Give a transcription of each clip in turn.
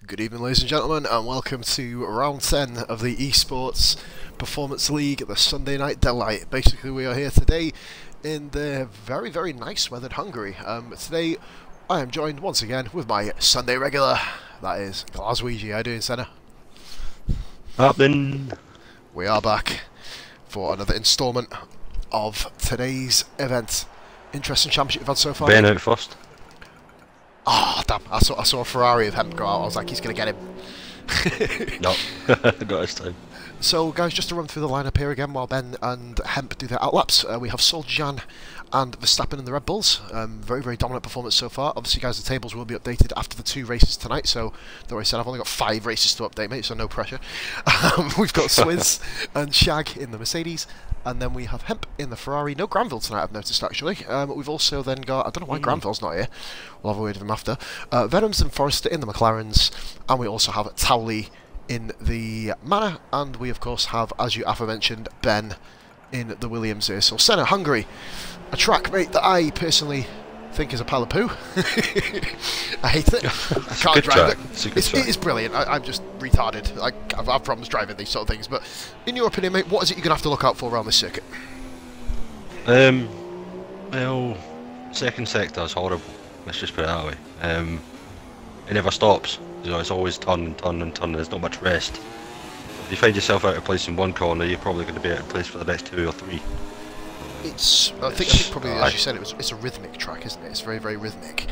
Good evening, ladies and gentlemen, and welcome to round 10 of the eSports Performance League, the Sunday Night Delight. Basically, we are here today in the very, very nice weathered Hungary. Today, I am joined once again with my Sunday regular, that is Glaswegie. How you doing, Senna? Happening. We are back for another instalment of today's event. Interesting championship we've had so far. Ben out first. Oh, damn. I saw a Ferrari of him go out. I was like, he's going to get him. No, not this time. So, guys, just to run through the lineup here again while Ben and Hemp do their outlaps. We have Soljan and Verstappen in the Red Bulls. Very, very dominant performance so far. Obviously, guys, the tables will be updated after the 2 races tonight. So, though I said I've only got 5 races to update, mate, so no pressure. We've got Swizz and Shag in the Mercedes. And then we have Hemp in the Ferrari. No Granville tonight, I've noticed, actually. We've also then got... I don't know why Granville's not here. We'll have a word with him after. Venoms and Forrester in the McLarens. And we also have Towley in the Manor. And we, of course, have, as you aforementioned, Ben in the Williams here. So, Senna, Hungary. A track, mate, that I personally think is a pile of poo. I hate it. I can't drive it. It is brilliant. I'm just retarded. I've problems driving these sort of things. But in your opinion, mate, what is it you're going to have to look out for around this circuit? Well, second sector is horrible. Let's just put it that way. It never stops. You know, it's always turn and turn and turn. There's not much rest. If you find yourself out of place in one corner, you're probably going to be out of place for the next 2 or 3. I think probably, as you said, it's a rhythmic track, isn't it? It's very, very rhythmic.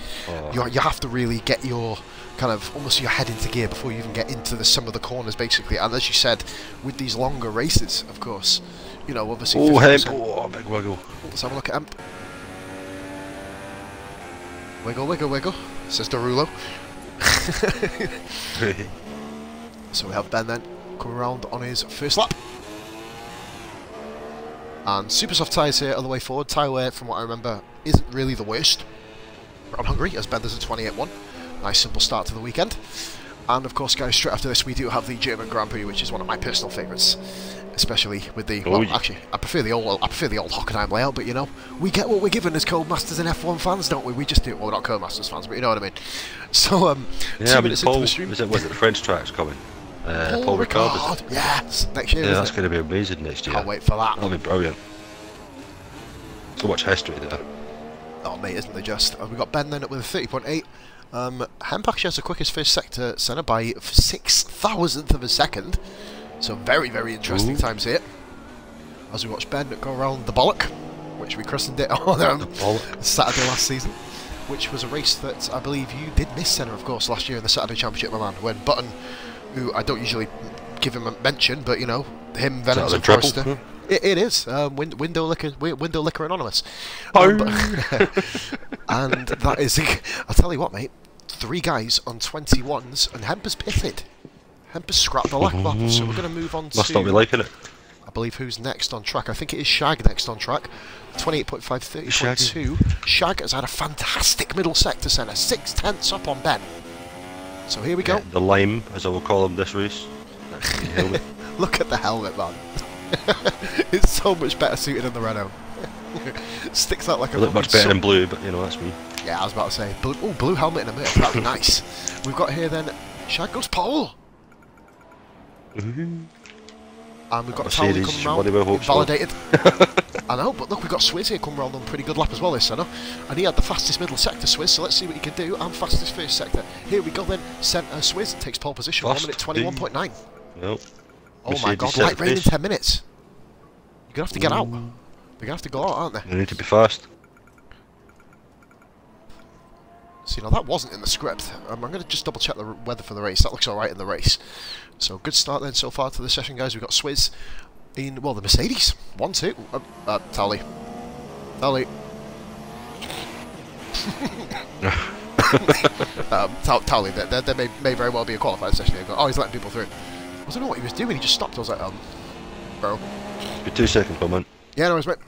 You have to really get your kind of almost your head into gear before you even get into some of the corners, basically. And as you said, with these longer races, of course, you know, obviously. Oh, Hemp! Oh, big wiggle. Let's have a look at Hemp. Wiggle, wiggle, wiggle, says Derulo. So we have Ben then coming around on his first lap. And super soft tyres here on the way forward. Tyre wear, from what I remember, isn't really the worst on Hungary, as Ben does a 28-1. Nice simple start to the weekend. And of course, guys, straight after this we do have the German Grand Prix, which is one of my personal favourites. Especially with the, well, actually, I prefer the old Hockenheim layout, but you know, we get what we're given as Codemasters and F1 fans, don't we? We just do, well, we're not Codemasters fans, but you know what I mean. So, yeah, 2 minutes into the stream. Was it the French track's coming? Paul Ricard, yes, next year. Yeah, that's going to be amazing next year. Can't wait for that. That'll be brilliant. So much history there. Oh, mate, isn't there just? We've got Ben then up with a 30.8. Hemp actually has the quickest first sector centre by 6,000th of a second. So very, very interesting times here. As we watch Ben go around the Bollock, which we christened it on Saturday last season, which was a race that I believe you did miss, Senna, of course, last year in the Saturday Championship, my man, when Button, who I don't usually give him a mention, but you know, him, Venoms and Forrester. It is window liquor anonymous. And that is, I'll tell you what, mate. 3 guys on 21s, and Hemp has pitted. Hemp has scrapped the lap, so we're going to move on to. Must not be liking it. I believe who's next on track. I think it is Shag next on track. 28.5, 30.2. Shag has had a fantastic middle sector centre, 6/10 up on Ben. So here we go. The lime, as I will call him this race. Look at the helmet, man. It's so much better suited than the Renault. Sticks out like a. Look much better in blue, but you know that's me. Yeah, I was about to say blue helmet in a minute. That'd be nice. We've got here then. Shag goes pole. And we've got Towley coming round, validated. I know, but look, we've got Swizz here coming round on a pretty good lap as well this centre. And he had the fastest middle sector, Swizz, so let's see what he can do. And fastest first sector. Here we go then, centre Swizz takes pole position, 1 minute 21.9. Nope. Oh my god, light rain in 10 minutes. You're going to have to get out. They're going to have to go out, aren't they? They need to be fast. So, you know, that wasn't in the script. I'm going to just double check the weather for the race. That looks alright in the race. So, good start then so far to the session, guys. We've got Swizz in, well, the Mercedes. 1-2. Towley. Towley. Towley, there may very well be a qualified session here. Oh, he's letting people through. I don't know what he was doing. He just stopped. I was like, bro. Be 2 seconds, come on. Yeah, no worries, mate.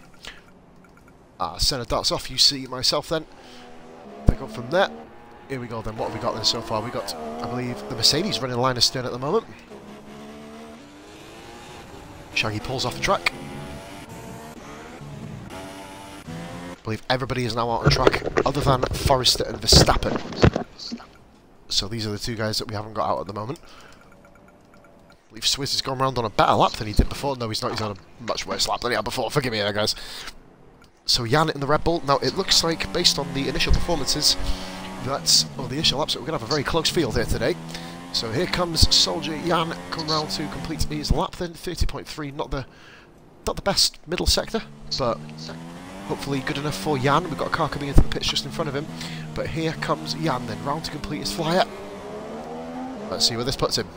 Senna darts off. You see myself then. Pick up from there. Here we go then. What have we got then so far? We got, I believe, the Mercedes running line astern at the moment. Shaggy pulls off the track. I believe everybody is now out on track, other than Forrester and Verstappen. So these are the two guys that we haven't got out at the moment. I believe Swizz has gone round on a better lap than he did before. No, he's not. He's on a much worse lap than he had before. Forgive me there, guys. So Jan in the Red Bull. Now, it looks like, based on the initial performances, the initial laps, that we're going to have a very close field here today. So here comes Soldier Jan, come round to complete his lap then. 30.3, not the best middle sector, but hopefully good enough for Jan. We've got a car coming into the pits just in front of him. But here comes Jan then, round to complete his flyer. Let's see where this puts him.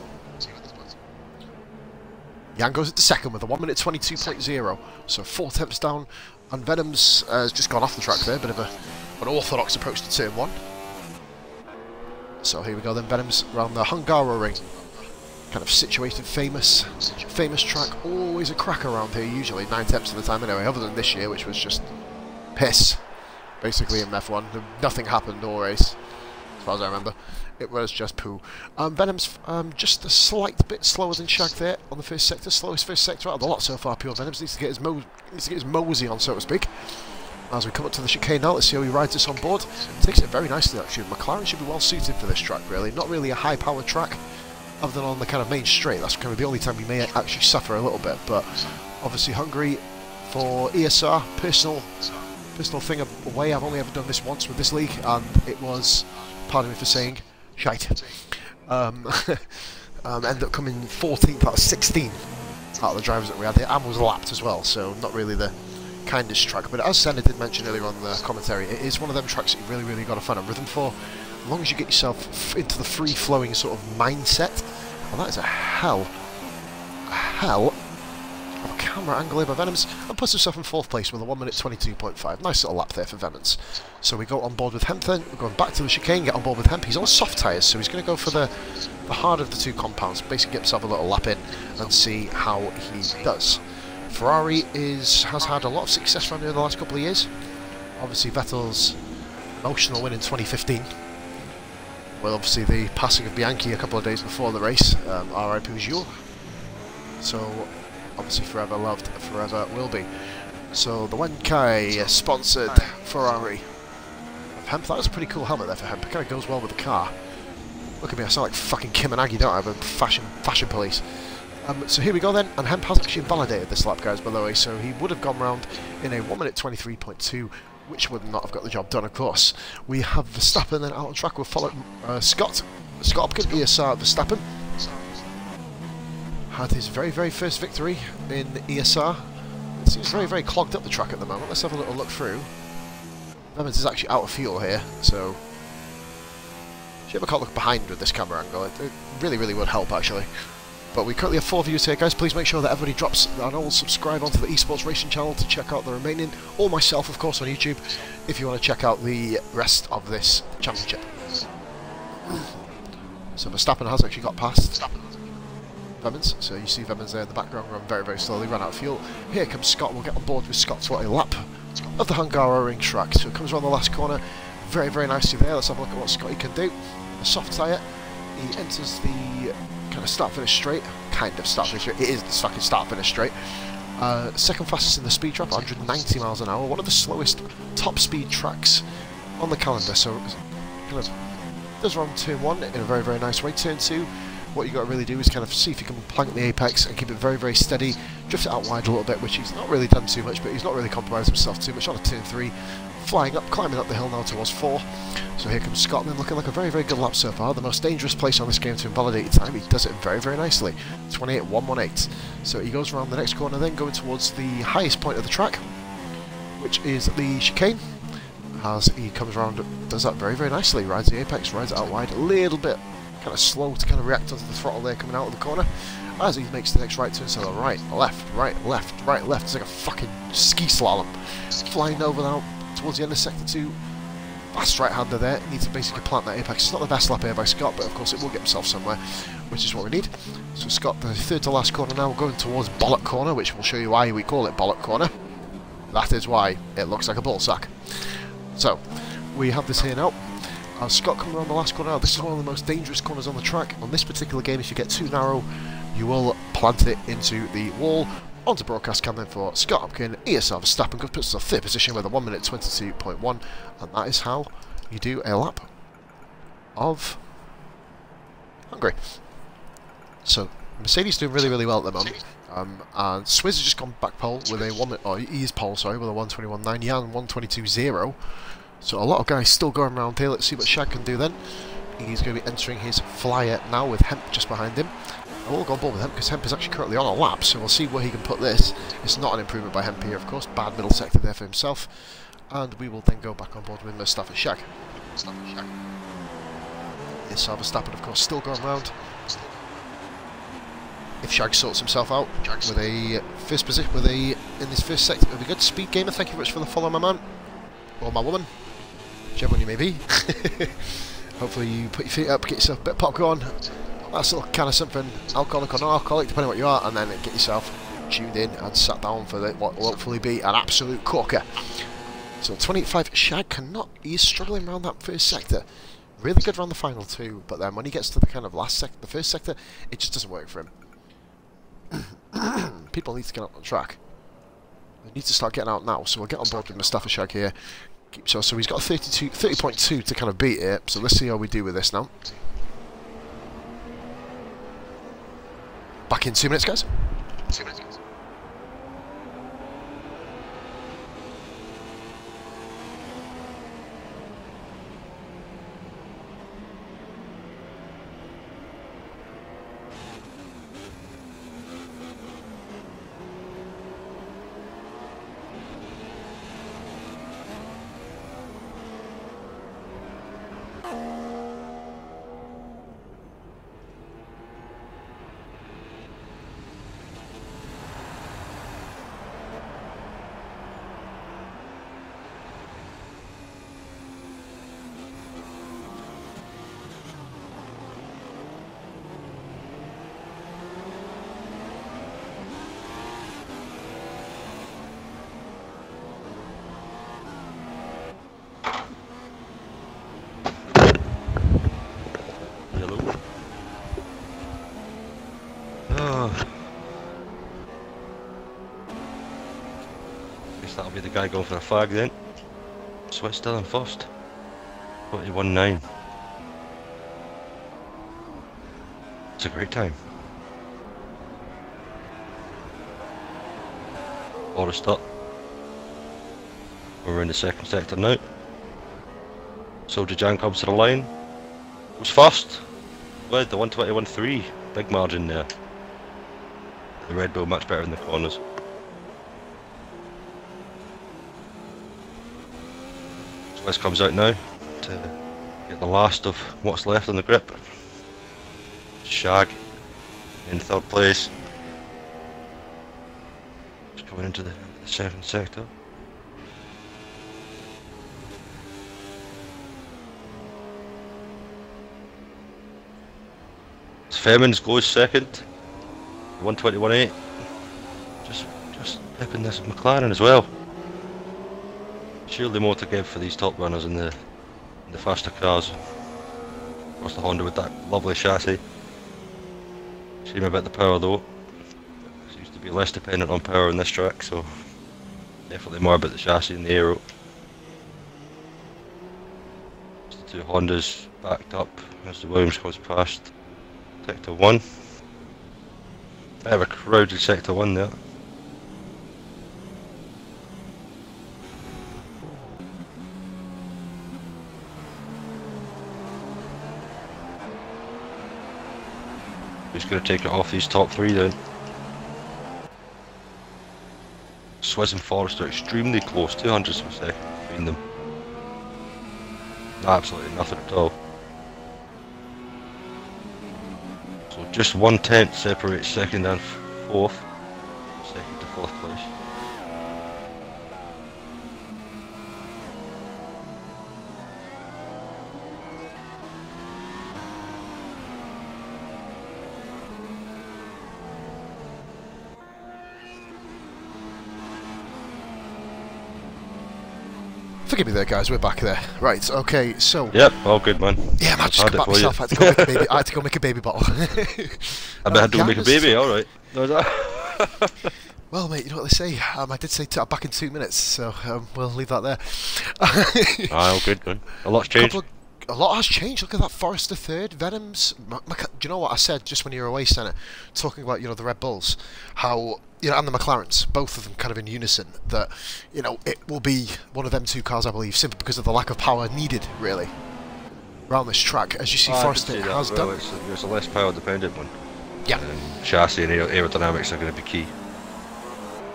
Jan goes into second with a 1 minute 22.0, so 4 tenths down, and Venom's has just gone off the track there, bit of an orthodox approach to turn 1. So here we go then, Venom's around the Hungaroring, kind of situated, famous track, always a crack around here, usually 9 tenths of the time anyway, other than this year, which was just piss, basically in F1, nothing happened all race, as far as I remember. It was just poo. Venom's just a slight bit slower than Shag there on the first sector. Slowest first sector out of the lot so far. Pure Venom's needs to get his mosey on, so to speak. As we come up to the chicane now, let's see how he rides this on board. Takes it very nicely actually. McLaren should be well suited for this track really. Not really a high powered track, other than on the kind of main straight. That's kind of the only time he may actually suffer a little bit. But obviously Hungary for ESR, personal thing away. I've only ever done this once with this league, and it was, pardon me for saying, shite. Ended up coming 14th out of 16 out of the drivers that we had here, and was lapped as well, so not really the kindest track. But as Senna did mention earlier on the commentary, it is one of them tracks that you really got to find a rhythm for. As long as you get yourself into the free-flowing sort of mindset, and that is a hell of a camera angle here by Venoms, and puts himself in 4th place with a 1 minute 22.5. Nice little lap there for Venoms. So we go on board with Hemp then. We're going back to the chicane, get on board with Hemp. He's on soft tyres, so he's going to go for the harder of the two compounds, basically get himself a little lap in and see how he does. Ferrari has had a lot of success around here in the last couple of years. Obviously Vettel's emotional win in 2015. Well, obviously the passing of Bianchi a couple of days before the race, R.I. Peugeot. So obviously forever loved, forever will be. So the Wenkai sponsored Ferrari of Hemp. That was a pretty cool helmet there for Hemp. It kind of goes well with the car. Look at me, I sound like fucking Kim and Aggie, don't I? I'm a fashion police. So here we go then, and Hemp has actually invalidated this lap, guys, by the way, so he would have gone round in a 1 minute 23.2, which would not have got the job done, of course. We have Verstappen then out on track. We'll follow Scott Hopkin, ESR Verstappen. Had his very first victory in ESR. It seems very clogged up the track at the moment. Let's have a little look through. Evans is actually out of fuel here, so should have a look behind with this camera angle. It really would help actually. But we currently have 4 views here, guys. Please make sure that everybody drops an old subscribe onto the eSports Racing channel to check out the remaining, or myself, of course, on YouTube, if you want to check out the rest of this championship. So Verstappen has actually got past Vemans, so you see Vemans there in the background run very slowly, run out of fuel. Here comes Scott. We'll get on board with Scott for a lap of the Hungaroring track. So it comes around the last corner, very nicely there. Let's have a look at what Scotty can do. A soft tyre. He enters the kind of start-finish straight. Kind of start-finish straight. It is the fucking start-finish straight. Second fastest in the speed trap, 190 miles an hour. One of the slowest top speed tracks on the calendar. So kind of does run turn 1 in a very nice way. Turn 2, what you got to really do is kind of see if you can plank the apex and keep it very steady. Drift it out wide a little bit, which he's not really done too much, but he's not really compromised himself too much on a turn 3. Flying up, climbing up the hill now towards 4. So here comes Scotland, looking like a very good lap so far. The most dangerous place on this game to invalidate your time. He does it very nicely. 28.118. So he goes around the next corner then, going towards the highest point of the track, which is the chicane. As he comes around, does that very nicely. Rides the apex, rides it out wide. A little bit kind of slow to kind of react onto the throttle there coming out of the corner. As he makes the next right turn, so the right, left. It's like a fucking ski slalom. Flying over now towards the end of sector 2. Fast right-hander there, needs to basically plant that apex. It's not the best lap here by Scott, but of course it will get himself somewhere, which is what we need. So Scott, the third to last corner now, going towards Bollock Corner, which will show you why we call it Bollock Corner. That is why it looks like a ball sack. So, we have this here now. Scott coming around the last corner now. This is one of the most dangerous corners on the track. On this particular game, if you get too narrow, you will plant it into the wall. Onto broadcast cam then for Scott Hopkin, ESR Verstappen, puts us in 3rd position with a 1 minute 22.1, and that is how you do a lap of Hungary. So Mercedes doing really, really well at the moment. And Swizz has just gone back pole with a he is pole, sorry, with a 121.9, Jan 122.0. So a lot of guys still going around here. Let's see what Shag can do then. He's going to be entering his flyer now with Hemp just behind him. I will go on board with Hemp because Hemp is actually currently on a lap, so we'll see where he can put this. It's not an improvement by Hemp here, of course. Bad middle sector there for himself. And we will then go back on board with Mustafa Shag. Yes, Verstappen, of course, still going round. If Shag sorts himself out with a first position, in this first sector, it'll be good. Speed Gamer, thank you very much for the follow, my man. Or my woman. Whichever one you may be. Hopefully you put your feet up, get yourself a bit of popcorn. That's a little kind of something, alcoholic or non-alcoholic, depending on what you are, and then get yourself tuned in and sat down for what will hopefully be an absolute corker. So 28.5, Shag cannot, he's struggling around that first sector. Really good around the final two, but then when he gets to the kind of last sector, the first sector, it just doesn't work for him. People need to get out on the track. They need to start getting out now, so we'll get on board with Mustafa Shag here. So he's got a 30.2 to kind of beat it, so let's see how we do with this now. Back in 2 minutes, guys. 2 minutes, guys. That'll be the guy going for a flag then. Sweat still in first. 21.9. It's a great time. Forest up. We're in the second sector now. Soldier Jan comes to the line. Was first. Led the 121.3. Big margin there. The Red Bull much better in the corners. Wes comes out now to get the last of what's left on the grip. Shag in third place. Just coming into the second sector. Femins goes second. 121.8. Just pipping this McLaren as well. Surely more to give for these top runners in the faster cars. Of course, the Honda with that lovely chassis. Shame about the power though. Seems to be less dependent on power in this track, so definitely more about the chassis and the aero. The two Hondas backed up as the Williams goes past sector 1. Bit of a crowded sector 1 there. Who's going to take it off these top three then? Swizz and Forest are extremely close, 200ths of a second between them. Absolutely nothing at all. So just 1/10 separates second and fourth. Second to fourth place. Forgive me there, guys, we're back there. Right, okay, so... Yep, all good, man. Yeah, man, just come back myself. I had to go make a baby bottle. I had to go make a baby, alright. Well, mate, you know what they say. I did say back in 2 minutes, so we'll leave that there. All good, man. A lot's changed. a lot has changed. Look at that, Forrester third, Venom's. Do you know what I said just when you were away, Senna, talking about the Red Bulls, how and the McLarens, both of them kind of in unison, that it will be one of them two cars, I believe, simply because of the lack of power needed, really, around this track, as you see Forrester has done. It's a less power dependent one. Yeah. Chassis and aerodynamics are going to be key.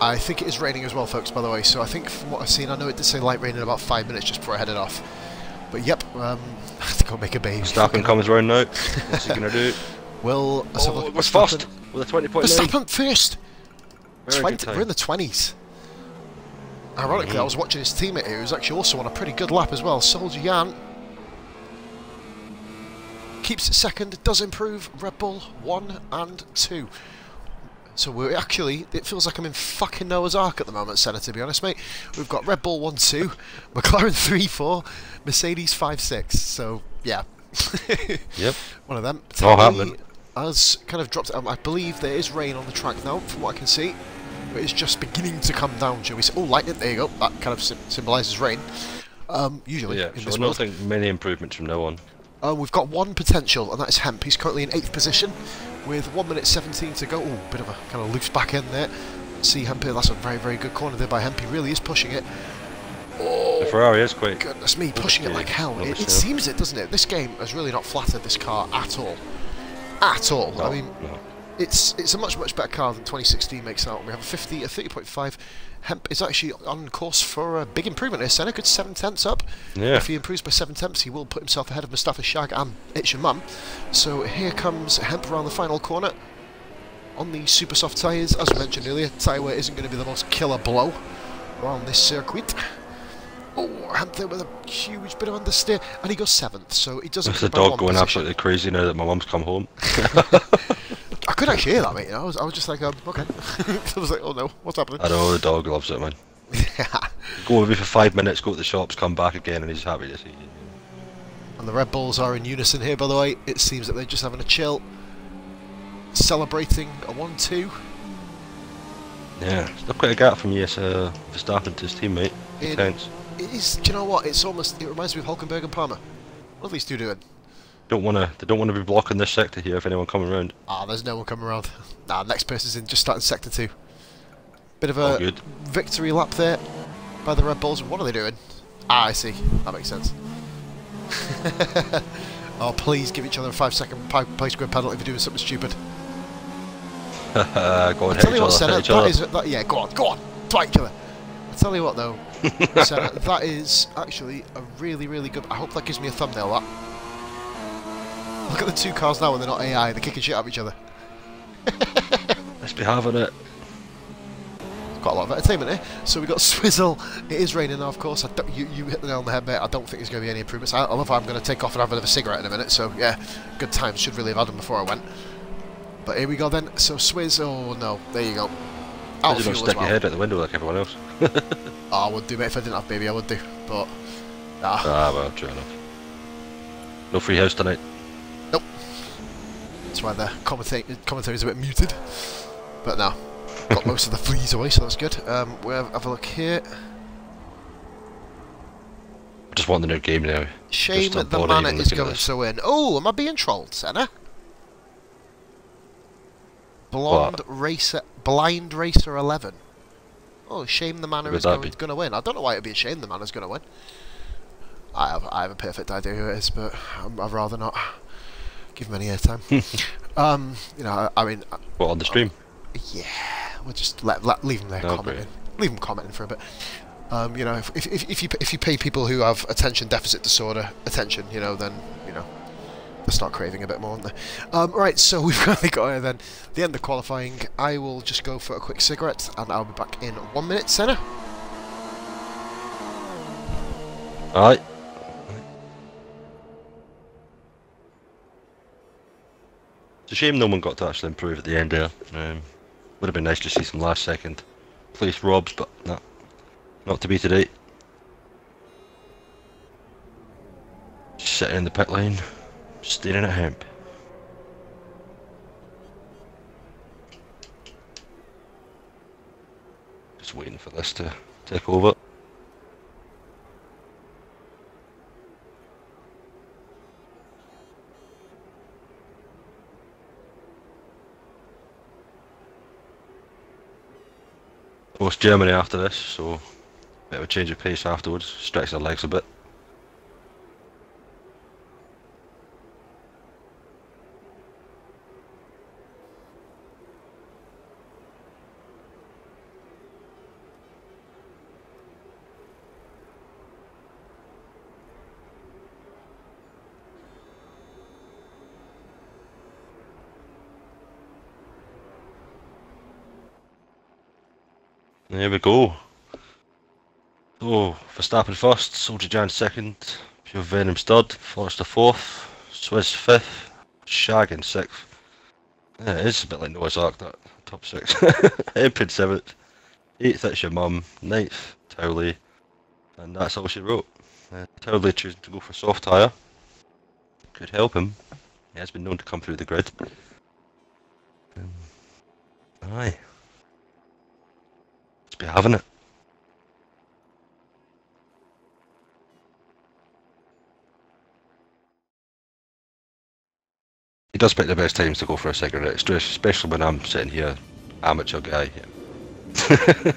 I think it is raining as well, folks, by the way, so I think from what I've seen, I know it did say light rain in about 5 minutes just before I headed off. But yep, I have to go make a baby. Verstappen comes round now. What's he going to do? Well, let's have a look. We're first with a 20.9. Verstappen first! We're in the 20s. Ironically, I was watching his teammate here, who's actually also on a pretty good lap as well. Soldier Jan keeps it second, does improve. Red Bull 1 and 2. So we're actually, it feels like I'm in fucking Noah's Ark at the moment, Senna, to be honest, mate. We've got Red Bull 1-2, McLaren 3-4, Mercedes 5-6. So, yeah. Yep. One of them. All happening. Has kind of dropped. I believe there is rain on the track now, from what I can see. But it's just beginning to come down, shall we say. Oh, lightning, there you go. That kind of symbolises rain. Usually, yeah, in so this I world. don't think many improvements from now on. We've got one potential, and that is Hemp. He's currently in 8th position, with 1 minute 17 to go. Oh, bit of a kind of loose back end there. See Hemp here, that's a very, very good corner there by Hemp. He really is pushing it. Oh, the Ferrari is quite... Goodness me, pushing it like hell. It seems it, doesn't it? This game has really not flattered this car at all. At all. No, I mean, no. it's a much better car than 2016 makes out. We have a 30.5. Hemp is actually on course for a big improvement here. Senna, good 7 tenths up. Yeah. If he improves by 7 tenths, he will put himself ahead of Mustafa Shag and It's Your Mum. So here comes Hemp around the final corner on the super soft tyres. As we mentioned earlier, tyre wear isn't going to be the most killer blow around this circuit. Oh, Hemp there with a huge bit of understeer, and he goes 7th, so he doesn't. There's the dog going absolutely crazy now that my mum's come home. I could actually hear that, mate. I was just like, okay. I was like, oh no, what's happening? I know, the dog loves it, man. Go away for 5 minutes, go to the shops, come back again, and he's happy to see you. And the Red Bulls are in unison here, by the way. It seems that they're just having a chill, celebrating a 1-2. Yeah, still quite a gap from Verstappen to his teammate. Intense. It is. Do you know what? It reminds me of Hulkenberg and Palmer. What are these two doing? They don't want to be blocking this sector here if anyone coming around. Ah, there's no one coming around. Nah, next person's in, just starting sector 2. Bit of a victory lap there by the Red Bulls. What are they doing? Ah, I see. That makes sense. Oh, please give each other a 5-second play square penalty for doing something stupid. Go on, tell you what, Senna, yeah, go on, fight each other. I tell you what, though, Senna, that is actually a really, really good. I hope that gives me a thumbnail. That. Look at the two cars now when they're not AI. They're kicking shit out of each other. Let's be having it. Quite a lot of entertainment here. So we got Swizzle. It is raining now, of course. You hit the nail on the head, mate. I don't think there's going to be any improvements. I love how I'm going to take off and have another cigarette in a minute. So yeah, good times. Should really have had them before I went. But here we go then. So Swizz. Oh no, there you go. Out of fuel as well. Stick your head out the window like everyone else. Oh, I would do, mate. If I didn't have baby, I would do. But nah. Ah, well, true enough. No free house tonight. Nope. That's why the commentary's a bit muted. But no, got most of the fleas away, so that's good. We'll have a look here. I just want the new game now. Shame that the man is going so in. Oh, am I being trolled, Senna? Blind Racer 11. Oh, shame the manor is going to win. I don't know why it'd be a shame the manor's going to win. I have a perfect idea who it is, but I'd rather not give him any airtime. You know, I mean. What, on the stream? Yeah, we'll just leave him there commenting. Leave him commenting for a bit. You know, if you pay people who have attention deficit disorder attention, you know, then you know. They start craving a bit more, aren't they? Right, so we've finally got here then the end of qualifying. I will just go for a quick cigarette and I'll be back in 1 minute, Senna. Alright. It's a shame no one got to actually improve at the end there. Would have been nice to see some last second place robs, but no, not to be today. Just sitting in the pit lane. Staring at Hemp. Just waiting for this to take over. Most Germany after this, so bit of a change of pace afterwards, stretch their legs a bit. There we go. So, Verstappen first, Soldier Jan second, Pure Venom third, Forrester fourth, Swiss fifth, Shaggin sixth. Yeah, it is a bit like Noah's Ark, that top six. Empin seventh, eighth that's your mum, ninth Towley, and that's all she wrote. Towley choosing to go for soft tyre. Could help him. He has been known to come through the grid. Aye. Let's be having it. He does pick the best times to go for a second race, especially when I'm sitting here, amateur guy. I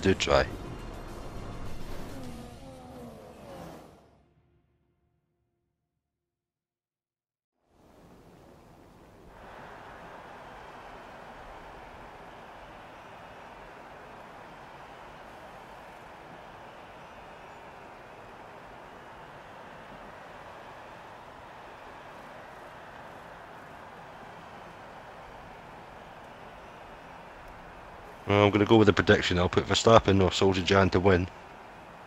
do try. Well, I'm going to go with a prediction. I'll put Verstappen or Soldier Jan to win.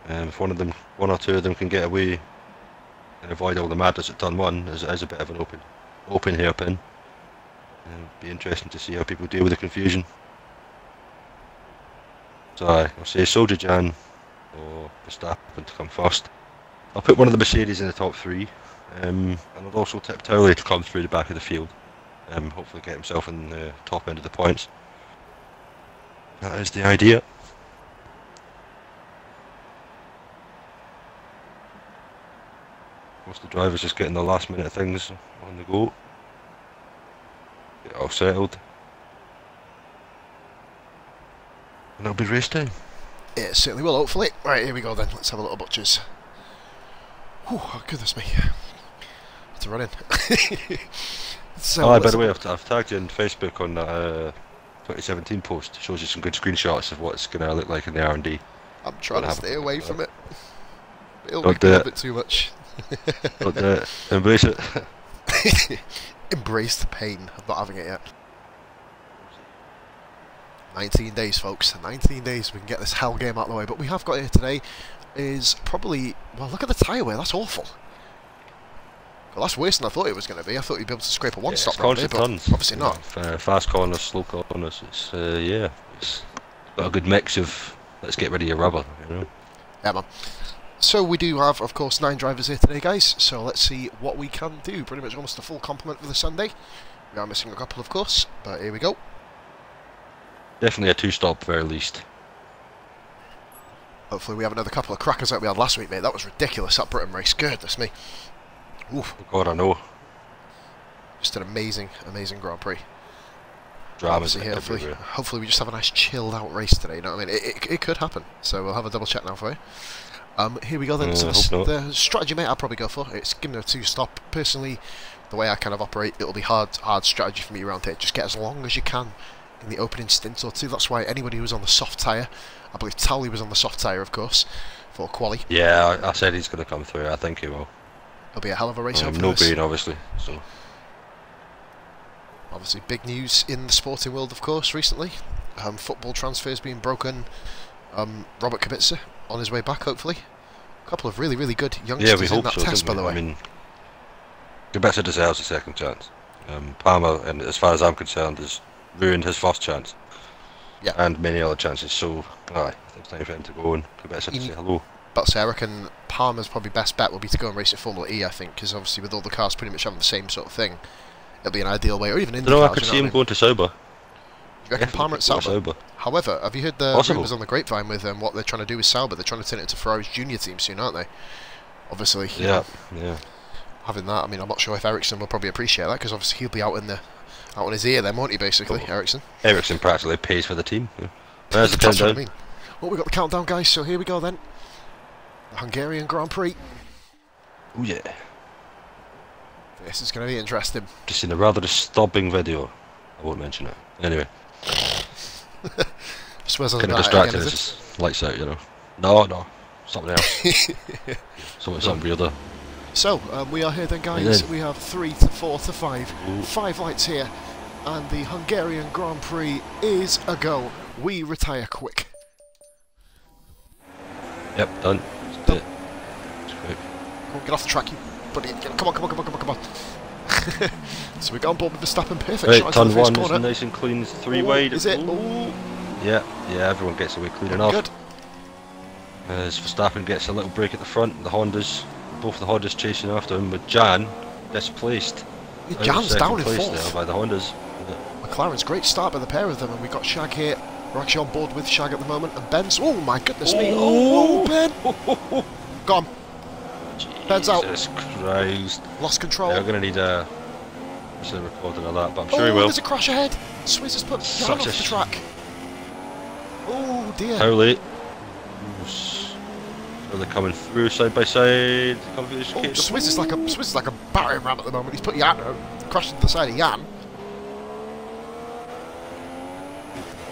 If one or two of them can get away and avoid all the madness at turn one, as it is a bit of an open hairpin. It'll be interesting to see how people deal with the confusion. So I'll say Soldier Jan or Verstappen to come first. I'll put one of the Mercedes in the top three, and I'll also tip Towley to come through the back of the field. Hopefully get himself in the top end of the points. That is the idea. Most of the drivers just getting the last minute things on the go. Get all settled. And it'll be race time. Yeah, it certainly will, hopefully. Right, here we go then. Let's have a little butchers. Whew, oh, goodness me. Have to run in. So, by the way, I've tagged you on Facebook on that 2017 post. It shows you some good screenshots of what it's going to look like in the R&D. I'm trying to stay away from it. It'll Don't make me a bit too much. Don't embrace it. Embrace the pain of not having it yet. 19 days, folks. 19 days we can get this hell game out of the way. But we have got here today is probably... Well, look at the tyre wear. That's awful. Well, that's worse than I thought it was going to be. I thought you'd be able to scrape a one-stop round here, but obviously not. Fast corners, slow corners. It's it's got a good mix of let's get rid of your rubber, you know. Yeah, man. So we do have, of course, 9 drivers here today, guys. So let's see what we can do. Pretty much almost a full complement for the Sunday. We are missing a couple, of course, but here we go. Definitely a 2-stop, very least. Hopefully we have another couple of crackers like we had last week, mate. That was ridiculous, that Britain race. Goodness me. Oof. God, I know. Just an amazing, amazing Grand Prix. Dramas hopefully we just have a nice chilled out race today, you know what I mean? It could happen, so we'll have a double check now for you. Here we go then. So the strategy, mate, I'll probably go for. It's giving it a 2-stop. Personally, the way I kind of operate, it'll be hard strategy for me around here. Just get as long as you can in the opening stint or two. That's why anybody who's on the soft tyre, I believe Towley was on the soft tyre, of course, for quali. Yeah, I said he's going to come through. I think he will. It'll be a hell of a race. No green, obviously. So. Obviously, big news in the sporting world, of course, recently. Football transfers being broken. Robert Kubica on his way back, hopefully. A couple of really, really good youngsters in that test, by the way. I mean, Kubica deserves a second chance. Palmer, and as far as I'm concerned, has ruined his first chance. Yeah. And many other chances, so it's time for him to go and Kubica to say hello. But so I reckon Palmer's probably best bet will be to go and race at Formula E, I think, because obviously with all the cars pretty much having the same sort of thing, it'll be an ideal way, or even in the cars. I could see him going to Sauber. You reckon Palmer at Sauber? However, have you heard the rumours on the grapevine with what they're trying to do with Sauber? They're trying to turn it into Ferrari's junior team soon, aren't they? Obviously, yeah. Having that, I mean, I'm not sure if Ericsson will probably appreciate that, because obviously he'll be out in the out on his ear then, won't he, basically, Ericsson? Ericsson practically pays for the team. Yeah. There's the That's what I countdown. mean. Well, we've got the countdown, guys, so here we go then. The Hungarian Grand Prix. Oh yeah. This is going to be interesting. Just seen a rather disturbing video. I won't mention it. Anyway. Swears on Kind of that distracted, again, it's is it? just lights out, you know. No, something else. something weirder. So, we are here then, guys. And then- We have 3 to 4 to 5. Ooh. 5 lights here. And the Hungarian Grand Prix is a go. We retire quick. Yep, done. That's it. That's quick. Come on, get off the track, you buddy. Come on, come on, come on, come on, come on. So we got on board with Verstappen. Perfect Right, shot into turn the first one corner. is nice and clean, 3 Ooh, wide. is it? Ooh. Ooh, Yeah, everyone gets away clean enough. good. As Verstappen gets a little break at the front, both the Hondas chasing after him, with Jan displaced. Yeah, Out of Jan's second down in place fourth. there by the Hondas. Yeah. McLaren's great start by the pair of them, and we've got Shag here. We're actually on board with Shag at the moment, and Ben's. Oh my goodness me! Oh, Ben! Gone. Ben's out. Jesus Christ. Lost control. They're going to need a recording of that, but I'm sure he will. There's a crash ahead. Swizz has put Jan Such off a the track. Oh dear. How late? Are they coming through side by side? Oh, Swizz is like a battering ram at the moment. He's put Jan crashed into the side of Jan.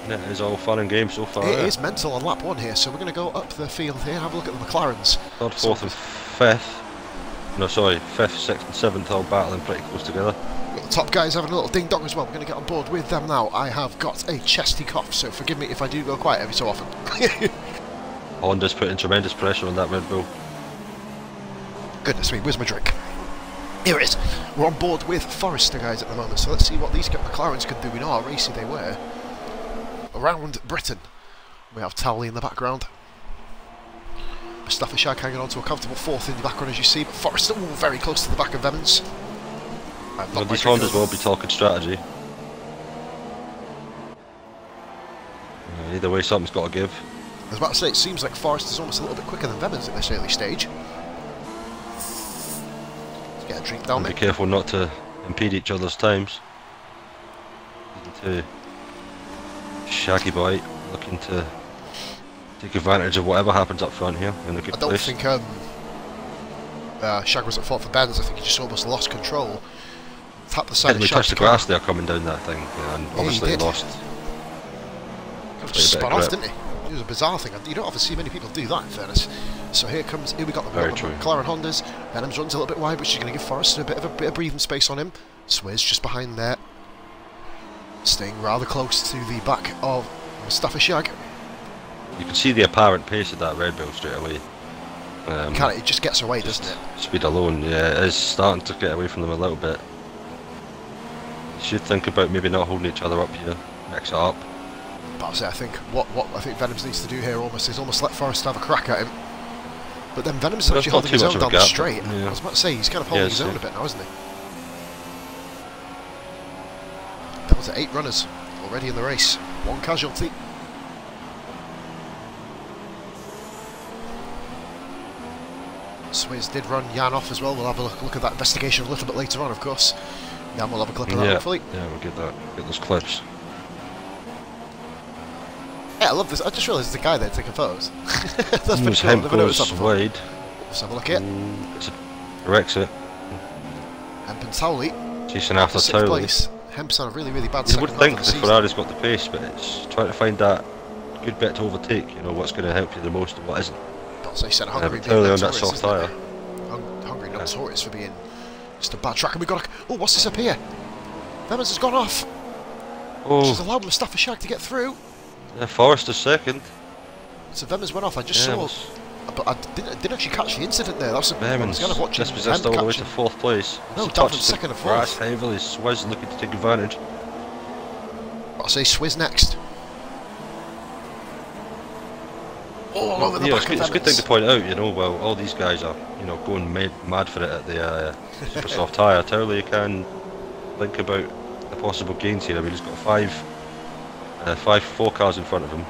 It is all fun and games so far. It is mental on lap 1 here, so we're going to go up the field here. Have a look at the McLarens. Third, fourth, and fifth. No, sorry, fifth, sixth, and seventh all battling pretty close together. Got the top guys having a little ding dong as well. We're going to get on board with them now. I have got a chesty cough, so forgive me if I do go quiet every so often. Honda's putting tremendous pressure on that Red Bull. Goodness me, where's my drink? Here it is. We're on board with Forrester guys at the moment, so let's see what these McLarens could do. We know how racy they were. Around Britain, we have Towley in the background. Mustafa Shag hanging on to a comfortable 4th in the background as you see, but Forrester very close to the back of Evans. Well, these Hondas will be talking strategy. Either way, something's got to give. I was about to say, it seems like Forrester's almost a little bit quicker than Evans at this early stage. Let's get a drink down Be there. careful not to impede each other's times. To Shaggy Boy looking to take advantage of whatever happens up front here in a good I don't place. think Shag was at fault for Benz. I think he just almost lost control. Tapped the side of He Shag's touched the car. grass there coming down that thing, and Yeah, he obviously did. lost. Just bit of spun off, grip. didn't he? It was a bizarre thing. You don't often see many people do that, in fairness. So here we got the Very true. McLaren Hondas. Venom's runs a little bit wide, which is going to give Forrester a bit of breathing space on him. Swizz just behind there, staying rather close to the back of Mustafa Shag. You can see the apparent pace of that Red Bull straight away. It just gets away, doesn't it? Speed alone, yeah, it is starting to get away from them a little bit. You should think about maybe not holding each other up here, mix it up. But I think what I think Venoms needs to do here is almost let Forrester have a crack at him. But then Venom's actually holding his own down the straight. Yeah. I was about to say, he's kind of holding his own a bit now, isn't he? That was 8 runners already in the race. 1 casualty. Swizz did run Jan off as well. We'll have a look at that investigation a little bit later on, of course. Jan will have a clip of that, hopefully. Yeah, we'll get that. Get those clips. Yeah, I love this. I just realised there's a guy there taking photos. That's pretty cool. Hemp Never noticed that goes before. wide. Let's have a look at it. It's a exit. Hemp and Towley. Chasing after 6th Towley. place. Hemp's on a really, really bad You second would half think of the the season. Ferrari's got the pace, but it's trying to find that good bit to overtake. You know what's going to help you the most and what isn't. As I said, Hungary being Towley on that notorious, soft isn't it? tyre. Hungary notorious for being just a bad track. And we got oh, what's this up here? Vemans has gone off. Which has Oh, allowed Mustafa Shag to get through. yeah, Forrester's second. So Vemans went off. I just Yeah, saw, it was but I didn't actually catch the incident there. That's I was Vemans kind of watching. dispossessed all the way to 4th place. No, He down from touched second the and grass 4th. heavily. Swizz looking to take advantage. I'll say Swizz next. All over the Yeah, back it's of a good thing to Vemans. point out, you know, well, all these guys are, you know, going mad for it at the super soft tyre. Towley can think about the possible gains here. I mean, he's got four cars in front of him.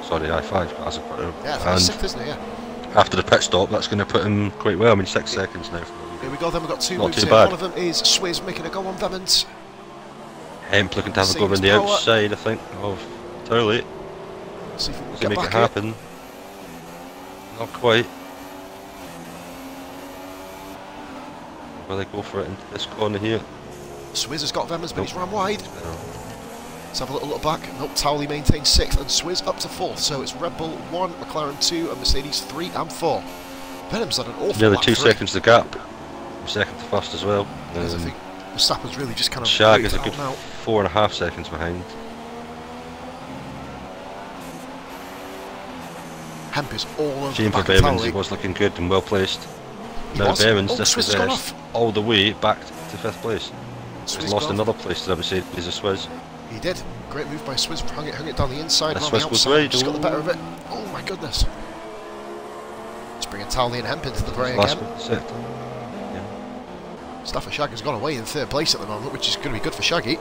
Sorry, 5 cars in front of him. Yeah, and 6th, isn't it? Yeah. after the pit stop, that's going to put him quite well. I mean, 6 seconds now. Here we go, then we've got two Not moves too here. bad. One of them is Swizz making a go on Vemmans. Hemp looking to have a go on the power. outside, I think, of Towley. See if we can Does he get make back it here. happen? Not quite. Will they go for it into this corner here? Swizz has got Vemmans, but Nope. he's ran wide. No. Let's have a little look back. Nope, Towley maintains 6th and Swizz up to 4th. So it's Red Bull 1, McLaren 2 and Mercedes 3 and 4. Venom's had an awful Nearly lap 2 3. seconds the gap. From second to first as well. As I think Verstappen's really just kind of Shag waited is a it good out now. 4.5 seconds behind. Hemp is all over Shame the for back of Bevins, he Towley. was looking good and well placed. He Now was. Bevins Oh, Swizz has gone dispossessed off. all the way back to 5th place. Swizz He's lost gone. another place to the Mercedes, a Swizz. He did. Great move by Swizz. Hung it down the inside, The around the Swizz goes outside. wide. Just got the better of it. Oh my goodness. Let's bring in Towley and Hemp into the fray Last again. bit sector. Stafford Shag has gone away in 3rd place at the moment, which is going to be good for Shaggy.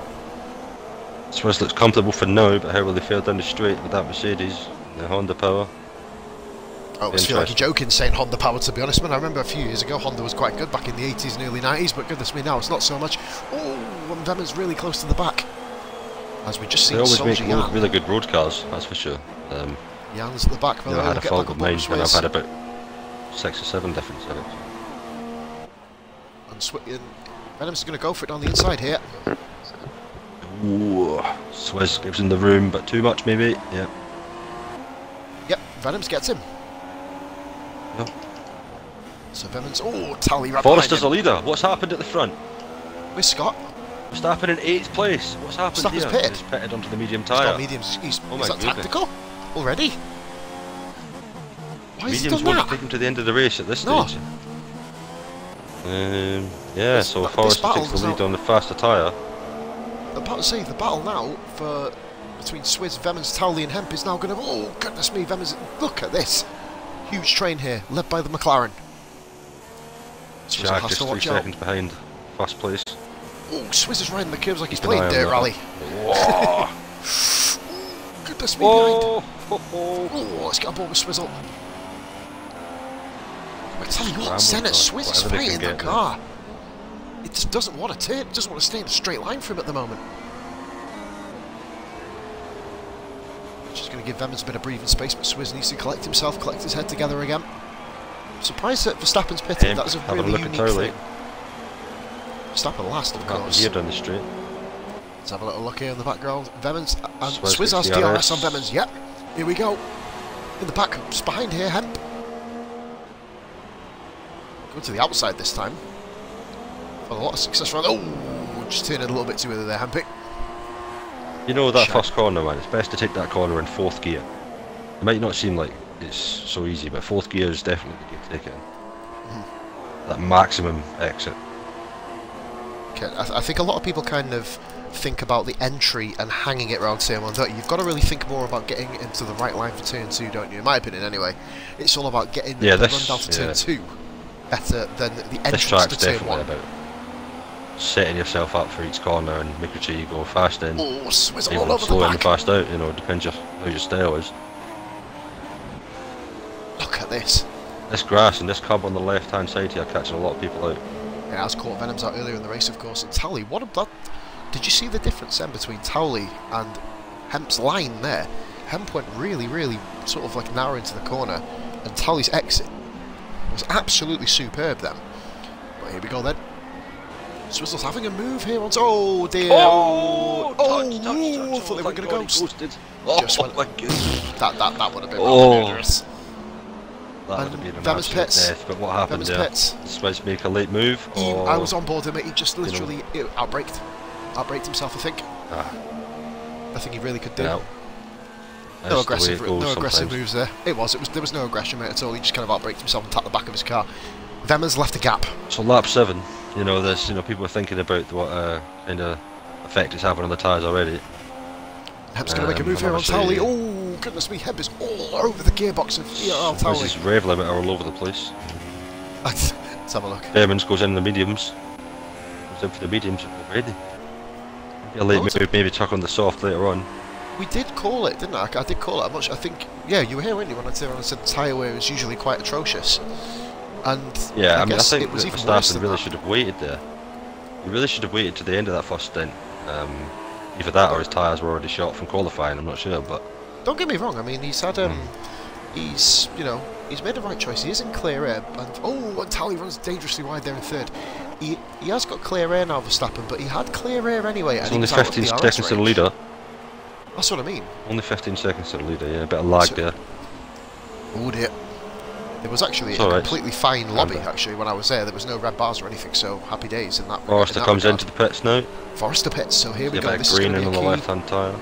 Swizz looks comfortable for now, but how will they fare down the straight with that Mercedes? The Honda power. I always feel like you're joking saying Honda power, to be honest, man. I remember a few years ago Honda was quite good back in the 80s and early 90s, but goodness me, now it's not so much. Oh, and Vemmans really close to the back. As we just They seen always Soldier make Jan. really good road cars, that's for sure. Jan's at the back. Never had a fault with mine when I've had about 6 or 7 different setups. And Venom's going to go for it on the inside here. Ooh, Swizz gives him the room, but too much maybe. Yeah. Yep, Venoms gets him. Yep. So Venoms, oh, Tally right Forrester's the behind leader. What's happened at the front? him. Where's Scott? Verstappen in 8th place. What's happened Verstappen's here? pitted. He's pitted onto the medium He's tyre. got mediums. Is Oh my that goodness. tactical already? Why has he Mediums done won't that? take him to the end of the race at this No. stage. Yeah, so this Forrester battle takes was the lead now- on the faster tyre. I'm about to say, the battle now for between Swizz, Vemmans, Towley and Hemp is now going to... Oh, goodness me, Vemmans... Look at this. Huge train here, led by the McLaren. Swizz Shag has just to 3 watch out. seconds behind first place. Oh, Swizz is riding the curves like he's Keep an playing eye on Dirt that. Rally. Whoa! Goodness me, behind. Whoa! Ho, ho. Oh, let's get on board with Swizzle. I tell you what, Scramble Senna, car, Swizz is whatever they fighting can the get car. It just doesn't want to turn, it doesn't want to stay in a straight line for him at the moment. Just going to give Vemmans a bit of breathing space, but Swizz needs to collect himself, collect his head together again. Surprised that Verstappen's pitted, that was a Having really look at unique Towley. thing. Verstappen last, of Can't be course. here down the straight. Let's have a little look here in the background. Vemmans and Swizz Swizz has gets DRS DRS. on Vemmans. Yep, here we go. In the back, just behind here, Hemp. Go to the outside this time. Got a lot of success around. Oh, just turning a little bit too early there, Hempy. You know that Shag. first corner, man, it's best to take that corner in 4th gear. It might not seem like it's so easy, but 4th gear is definitely the gear to take it in. That maximum exit. Okay, I think a lot of people kind of think about the entry and hanging it around turn 1, don't you? You've got to really think more about getting into the right line for turn 2, don't you? In my opinion, anyway. It's all about getting the run down to turn 2 better than the This entrance track's to turn definitely 1. about setting yourself up for each corner and making sure you go fast in. Oh, Swizz all Even over the slow in and back. fast out, you know, depends how your style is. Look at this. This grass and this curb on the left hand side here catching a lot of people out. Yeah, as caught Venoms out earlier in the race, of course. And Towley, what about... Did you see the difference then between Towley and Hemp's line there? Hemp went really, really sort of like narrow into the corner, and Towley's exit was absolutely superb then. But here we go then. Swizzle's having a move here on... Oh dear! Oh! Oh! Touch, I thought they were going to ghost. Ghosted. Oh, Just went- my goodness. That would have been Oh. murderous. That would And have been an Vemmans absolute pits. death, but what happened Vemmans there? pits. Did Swizz make a late move? Or... I was on board him, he just literally outbraked. Outbraked himself, I think. Ah, I think he really could do. yeah. No That's the way aggressive, it goes no aggressive sometimes. moves there. There was no aggression, mate, at all. He just kind of outbraked himself and tapped the back of his car. Vemmans left a gap. So lap 7, you know, there's, you know, people are thinking about what kind of effect it's having on the tyres already. Hemp's going to make a move here on obviously- Towley. Oh, goodness me, Hemp is all over the gearbox of ERL This is Towley. rev limiter all over the place. Let's have a look. Evans goes in the mediums. Goes in for the mediums already. Maybe a late Oh, it's move, maybe tuck on the soft later on. We did call it, didn't I? I did call it. I think, yeah, you were here, weren't you, when I said the tyre wear is usually quite atrocious. And yeah, I guess think it was that even worse Verstappen than really that. should have waited there. He really should have waited to the end of that first stint. Either that or his tyres were already shot from qualifying, I'm not sure, but... Don't get me wrong, I mean, he's had, he's, you know, he's made the right choice. He is in clear air, and Tally runs dangerously wide there in third. He has got clear air now, Verstappen, but he had clear air anyway. It's and only he was out of 15 the RS seconds to the range. leader. That's what I mean. Only 15 seconds to the leader, yeah, a bit of lag So- there. Oh dear. It was actually It's a alright. completely fine lobby, Remember. actually, when I was there. There was no red bars or anything, so happy days in that Forrester comes into the pits now. Forrester pits, so here we See a go. bit This of is green going to in be on a the key, left-hand tyre.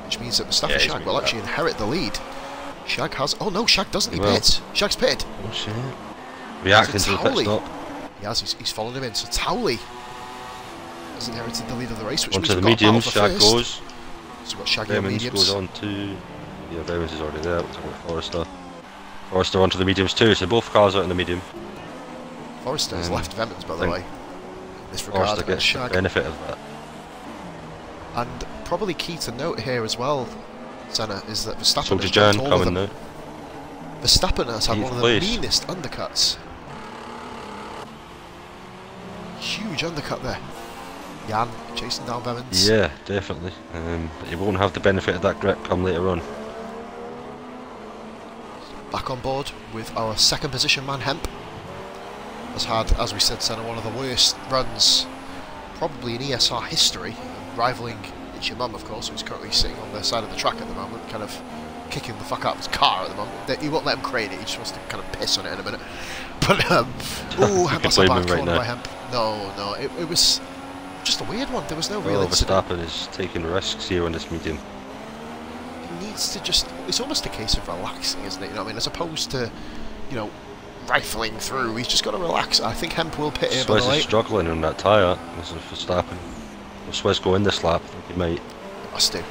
which means that Mustafa Yeah, he's Shag been will like actually inherit the lead. Shag has... Oh no, Shag doesn't. He Well. pits. Shag's pitted. Oh shit. Reacting to the pit Towley. stop. He has. He's followed him in. So Towley has inherited the lead of the race, which means Onto the we've got a battle mediums, for Shag first. goes. So we've got Shaggy on Vemans mediums. goes on to... Yeah, Vemans is already there, we'll talk about Forrester. Forrester onto the mediums too, so both cars out in the medium. Forrester has left Vemans, by the think way. In this regard, Forrester and gets the Shag. benefit of that. And probably key to note here as well, Senna, is that Verstappen So has Jan dropped all of coming them. now. Verstappen has had Eighth one of place. the meanest undercuts. Huge undercut there. Jan chasing down Vemans. Yeah, definitely. But he won't have the benefit of that grip come later on. Back on board with our second position man, Hemp. Has had, as we said, Senna, one of the worst runs probably in ESR history, rivaling It's Your Mum, of course, who's currently sitting on the side of the track at the moment, kind of kicking the fuck out of his car at the moment. He won't let him crane it, he just wants to kind of piss on it in a minute. But, ooh, You can that's a blame bad him right corner now. by Hemp. No, it was just a weird one. There was no real Well, incident. Verstappen is taking risks here on this medium. He needs to just... It's almost a case of relaxing, isn't it? You know what I mean? As opposed to, you know, rifling through. He's just got to relax. I think Hemp will pit here, by the Swizz way. is struggling on that tyre. This is Verstappen. Will Swizz go in this lap? I think he might. He must do.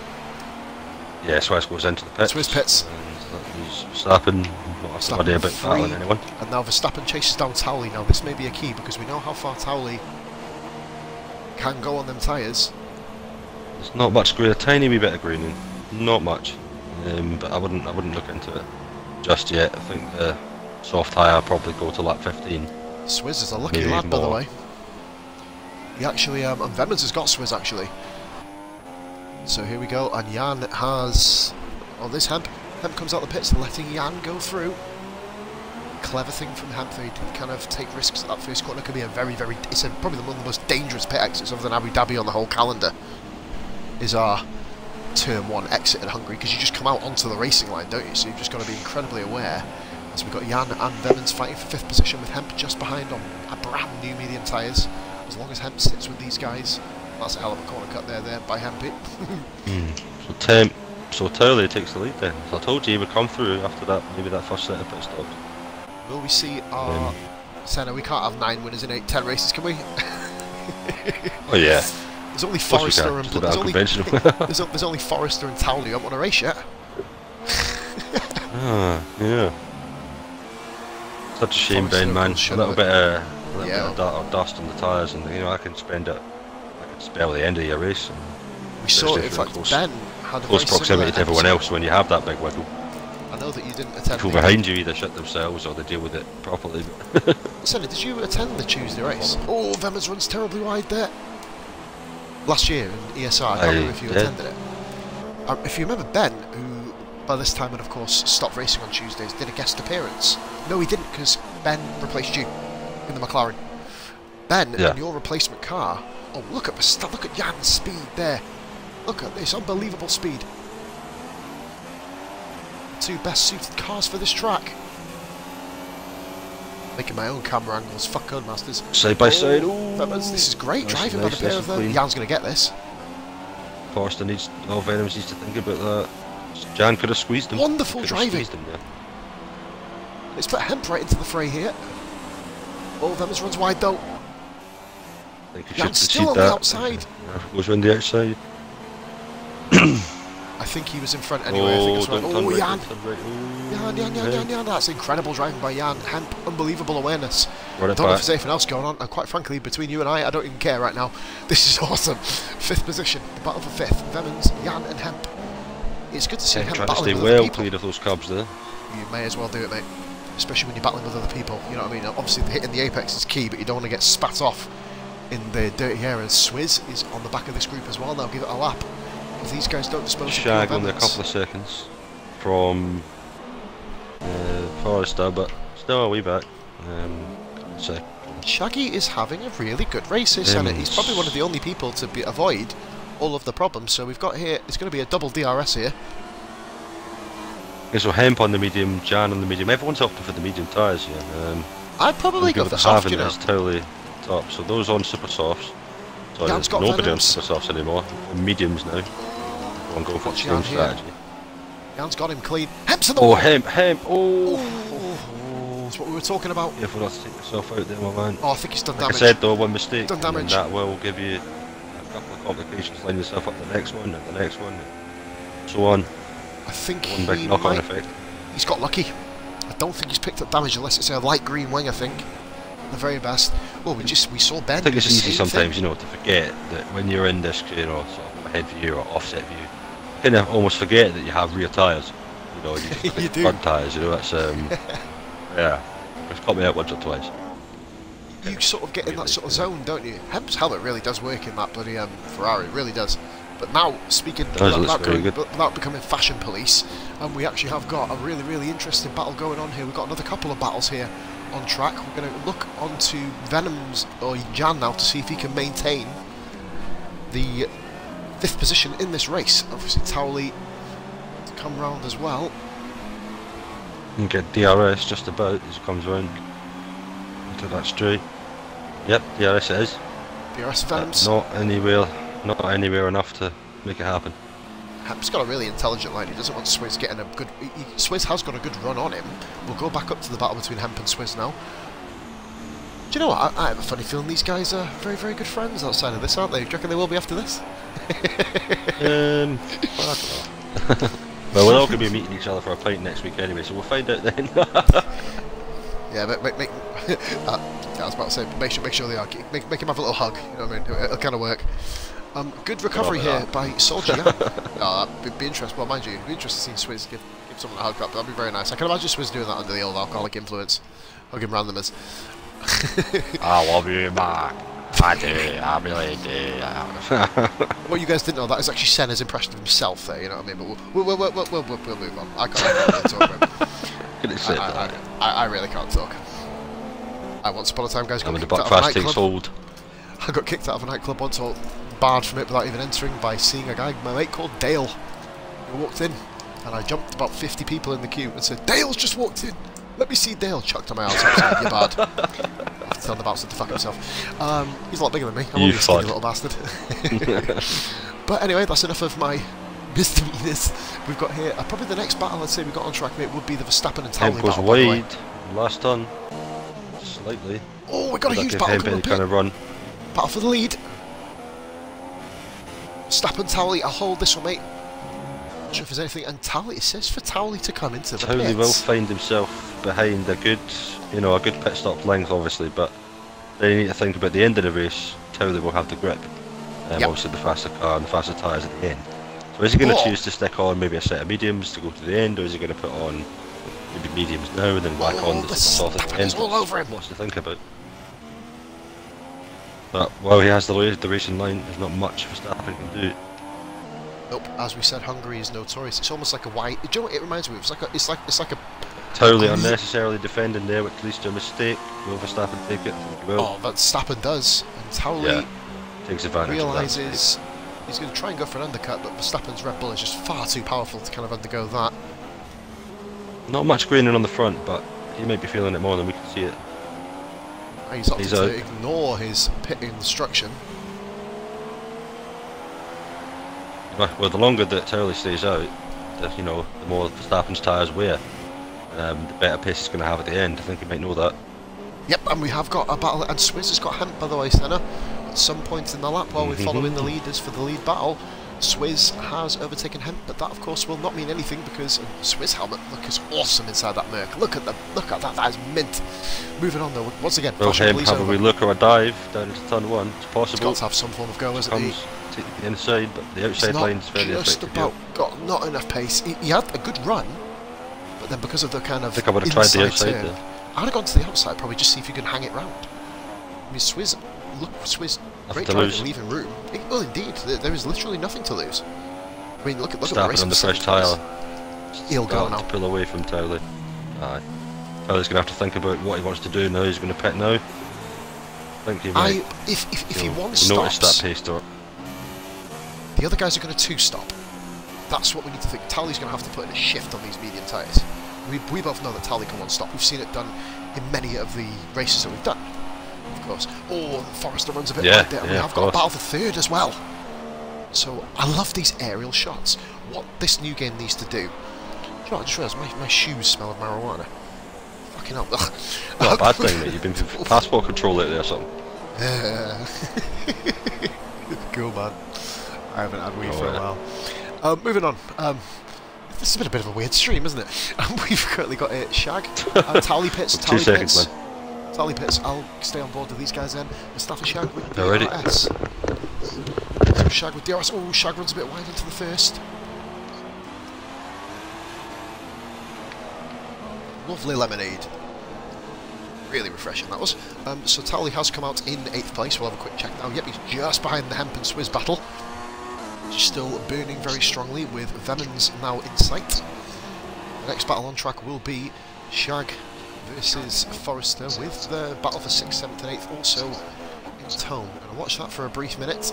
Yeah, Swizz goes into the pits. Swizz pits. And that leaves Verstappen not have to worry about battling anyone. And now Verstappen chases down Towley. Now this may be a key because we know how far Towley can go on them tyres. There's not much green, a tiny wee bit of greening. Not much. But I wouldn't look into it just yet. I think the soft tyre probably go to lap 15. Swizz is a lucky Maybe lad, even by the more. way. He actually, and Vemans has got Swizz actually. So here we go, and Jan has... Oh, this Hemp comes out the pits, letting Jan go through. Clever thing from Hemp, they did kind of take risks at that first corner. Could be a very, it's probably one of the most dangerous pit exits other than Abu Dhabi on the whole calendar. Is our Turn 1 exit in Hungary, because you just come out onto the racing line, don't you? So you've just got to be incredibly aware. As we've got Jan and Vemans fighting for 5th position with Hemp just behind on a brand new medium tyres. As long as Hemp sits with these guys, that's a hell of a corner cut there by Hempy. So Towley takes the lead then. So I told you he would come through after that, maybe that first set of pit stops. Will we see our... Senna, we can't have 9 winners in 10 races, can we? Oh yeah. There's only Of course we Forrester can, and... just a bit unconventional. there's only Forrester and Towley who haven't won a race yet. Yeah. Such a shame, Forrester Ben, man. will show A little it. bit of Yeah. dust on the tyres, and you know I can spell the end of your race. And We saw it, in Especially fact, close- Ben had a close very proximity to similar everyone episode. else when you have that big wiggle. I know that you didn't attend People behind you either shut themselves or they deal with it properly. Senna, did you attend the Tuesday race? Oh, Vemans runs terribly wide there. Last year in ESR, I can't remember if you did. attended it. If you remember Ben, who by this time had of course stopped racing on Tuesdays, did a guest appearance. No, he didn't, because Ben replaced you in the McLaren. Ben, in your replacement car. Oh, look at Jan's speed there. Look at this unbelievable speed. Two best suited cars for this track. Making my own camera angles. Fuck Codemasters. Side by side. Vemans, this is great. Nice Driving and by the nice, pair nice of and them. clean. Jan's going to get this. Forrester needs, Venoms needs to think about that. Jan could have squeezed him. Wonderful Could have driving. squeezed him, yeah. Let's put Hemp right into the fray here. Oh, Vemans runs wide though. I think he Jan's should still concede on the that. outside. Goes round the outside. I think he was in front anyway. I think it's right. Oh, Jan! Jan, that's incredible driving by Jan. Hemp, unbelievable awareness. I don't know if there's anything else going on, and quite frankly, between you and I don't even care right now. This is awesome. 5th position, the battle for 5th. Vemmans, Jan and Hemp. It's good to see Hemp battling with other people. Clear of those cubs there. You may as well do it, mate. Especially when you're battling with other people, you know what I mean? Obviously hitting the apex is key, but you don't want to get spat off in the dirty areas. Swizz is on the back of this group as well, now give it a lap. If these guys don't dispose of Shag on there a couple of seconds from Forrester, but still a wee bit. Shaggy is having a really good race here, Senate. He's probably one of the only people to avoid all of the problems, so we've got here, it's going to be a double DRS here. Okay, so Hemp on the medium, Jan on the medium. Everyone's opting for the medium tyres here. I'd probably go for soft, you know. It's totally top. So those on super softs. So Jan's got nobody on Venoms. super softs anymore. Mediums now. Go on, go for the same strategy. Jan's got him clean. Hemp's in the wall. Hemp! Oh! That's what we were talking about. Yeah, for not to take yourself out there, my man. Oh, I think he's done like damage. I said though, one mistake. Done damage. And that will give you a couple of complications. Line yourself up the next one, and the next one, and so on. I think one big knock-on effect. He's got lucky. I don't think he's picked up damage unless it's a light green wing, I think. The very best. Well, we saw Ben. I think it's easy sometimes, you know, to forget that when you're in this, you know, sort of ahead view or offset view, you kind of almost forget that you have rear tyres. You know, you just you do. Front tyres, you know, that's, yeah, it's caught me out once or twice. You sort of get in that sort of zone, don't you? Hemp's helmet really does work in that bloody Ferrari, it really does. But now, speaking without becoming fashion police, we actually have got a really, really interesting battle going on here. We've got another couple of battles here on track. We're going to look onto Venom's or Jan now to see if he can maintain the 5th position in this race. Obviously, Towley to come round as well. And get DRS just about as it comes round into that straight. Yep, DRS it is. DRS Venoms. Not anywhere enough to make it happen. Hemp's got a really intelligent line. He doesn't want Swizz getting a good... Swizz has got a good run on him. We'll go back up to the battle between Hemp and Swizz now. Do you know what? I have a funny feeling these guys are very, very good friends outside of this, aren't they? Do you reckon they will be after this? I don't know. Well, we're all going to be meeting each other for a pint next week anyway, so we'll find out then. Yeah, I was about to say, make sure they are. Make him have a little hug. You know what I mean? It'll kind of work. Good recovery here by Soldier. That'd be interesting. Well, mind you, it'd be interesting to see Swizz give someone a hug. That'd be very nice. I can imagine Swizz doing that under the old alcoholic influence, hugging randomers. I love you, Mark. I do. I really do. What you guys didn't know, that is actually Senna's impression of himself there. You know what I mean? But we'll move on. I can't really talk about. I really can't talk. Once upon a time, guys, got kicked out of a nightclub. I got kicked out of a nightclub once, or barred from it without even entering by seeing a guy, my mate called Dale, who walked in, and I jumped about 50 people in the queue and said, "Dale's just walked in. Let me see Dale." Chucked on my arse outside. You're bad. I have to tell the bouncer to fuck himself. He's a lot bigger than me. I'm only a skinny little bastard. But anyway, that's enough of my misdemeanors. We've got here probably the next battle I'd say we got on track, mate, would be the Verstappen and Towley battle. Wide last turn, slightly. Oh, we got a huge battle coming up kind of run. Battle for the lead. Verstappen, Towley, I'll hold this one, mate. Not sure if there's anything. And Towley, it says for Towley to come into the Towley pits. will find himself behind a good pit stop length, obviously, but then you need to think about the end of the race. Towley will have the grip. Obviously the faster car and the faster tyres at the end. So is he going to choose to stick on maybe a set of mediums to go to the end, or is he going to put on maybe mediums now and then whack on the soft at the end? All over him. Lots to think about. But while he has the racing line, there's not much Verstappen can do. Nope. As we said, Hungary is notorious. It's almost like a white. Do you know what it reminds me of? It's like a. Totally unnecessarily defending there, which leads to a mistake. Will Verstappen take it? Oh, but Verstappen does, and Towley takes advantage. Realizes he's going to try and go for an undercut, but Verstappen's Red Bull is just far too powerful to kind of undergo that. Not much greening on the front, but he may be feeling it more than we can see it. He's opted to ignore his pit instruction. Well, the longer that Towley stays out, the more Verstappen's tyres wear, the better pace he's going to have at the end. I think he might know that. Yep, and we have got a battle, and Swizz has got Hemp, by the way, Senna, at some point in the lap while we're following the leaders for the lead battle. Swizz has overtaken Hemp, but that of course will not mean anything because Swizz helmet looks awesome inside that Merc. Look at that, that is mint. Moving on though, once again, will Hemp have a wee look or a dive down into turn 1? It's possible. He's got to have some form of go, isn't he? Take the inside, but the outside line's very just effective. About got not enough pace. He had a good run, but then because of the kind of I think I would have tried the outside turn, there. I'd have gone to the outside, probably just see if you can hang it round. I mean, Swizz, look, Swizz, great driver leaving room. Well, indeed, there is literally nothing to lose. I mean, look at the race on the fresh tyre. He'll go now. To pull away from Towley. Aye. Towley's going to have to think about what he wants to do now. He's going to pit now. I think he might. If he wants notice stops, that pace stop. The other guys are going to two-stop. That's what we need to think. Towley's going to have to put in a shift on these medium tyres. We both know that Towley can one-stop. We've seen it done in many of the races that we've done. Of course. Oh, Forrester runs a bit like that. And we have got a battle for third as well. So I love these aerial shots. What this new game needs to do. You know, I just realised my shoes smell of marijuana. Fucking hell. Not a bad thing, mate. You've been passport control lately or something. Cool, man. I haven't had weed for a while. Moving on. This has been a bit of a weird stream, isn't it? We've currently got Shag, Tally Pits, Tally 2 seconds, man. Tally Pits, I'll stay on board with these guys then. Mustafa Shag with DRS. So Shag with DRS. Oh, Shag runs a bit wide into the first. Lovely lemonade. Really refreshing, that was. So Tally has come out in 8th place. We'll have a quick check now. Yep, he's just behind the Hemp and Swizz battle. Still burning very strongly with Vemans now in sight. The next battle on track will be Shag versus Forrester with the battle for 6th, 7th and 8th also in tow. I'm going to watch that for a brief minute.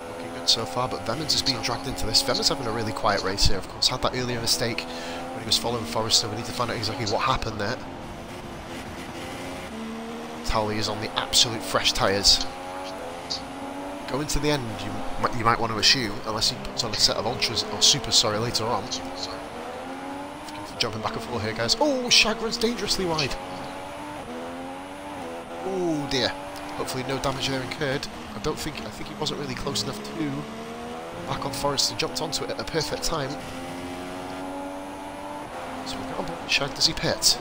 Looking good so far, but Vemans is being dragged into this. Vemans having a really quiet race here, of course. Had that earlier mistake when he was following Forrester. We need to find out exactly what happened there. Tally is on the absolute fresh tyres. Going to the end, you might want to assume, unless he puts on a set of ultras or supers, sorry, later on. Jumping back and forth here, guys. Oh, Shag runs dangerously wide. Oh dear. Hopefully no damage there incurred. I think he wasn't really close enough to back on Forrester. Jumped onto it at a perfect time. So we've got on board. Shag, does he pit?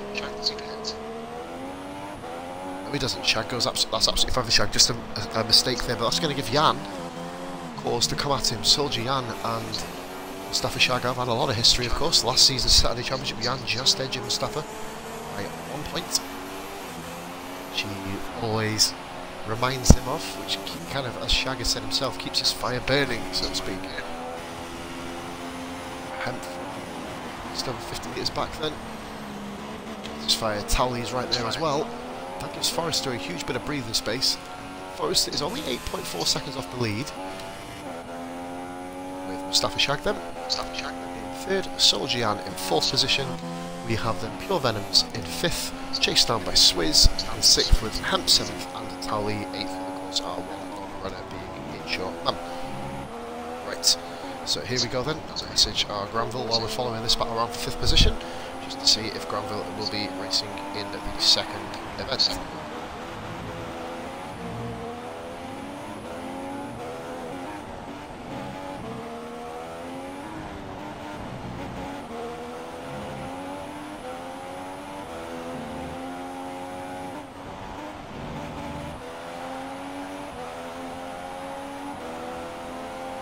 No, he doesn't. Shag goes that's absolutely fine for Shag. Just a mistake there, but that's going to give Jan cause to come at him. Soldier Jan and Mustafa Shag have had a lot of history, of course. Last season's Saturday Championship, Jan just edging Mustafa by 1 point. She always reminds him of, which kind of, as Shag has said himself, keeps his fire burning, so to speak. Hemp, just over 50 metres back then. His fire tallies right there as well. That gives Forrester a huge bit of breathing space. Forrester is only 8.4 seconds off the lead. With Mustafa Shag then. In third, Soldier Jan in 4th position. We have then Pure Venoms in 5th, chased down by Swizz, and 6th with Hemp 7th and Tally 8th, and of course our one runner being in short man. Right, so here we go then. I'll message our Granville while we're following this battle around for 5th position, just to see if Granville will be racing in the 2nd event.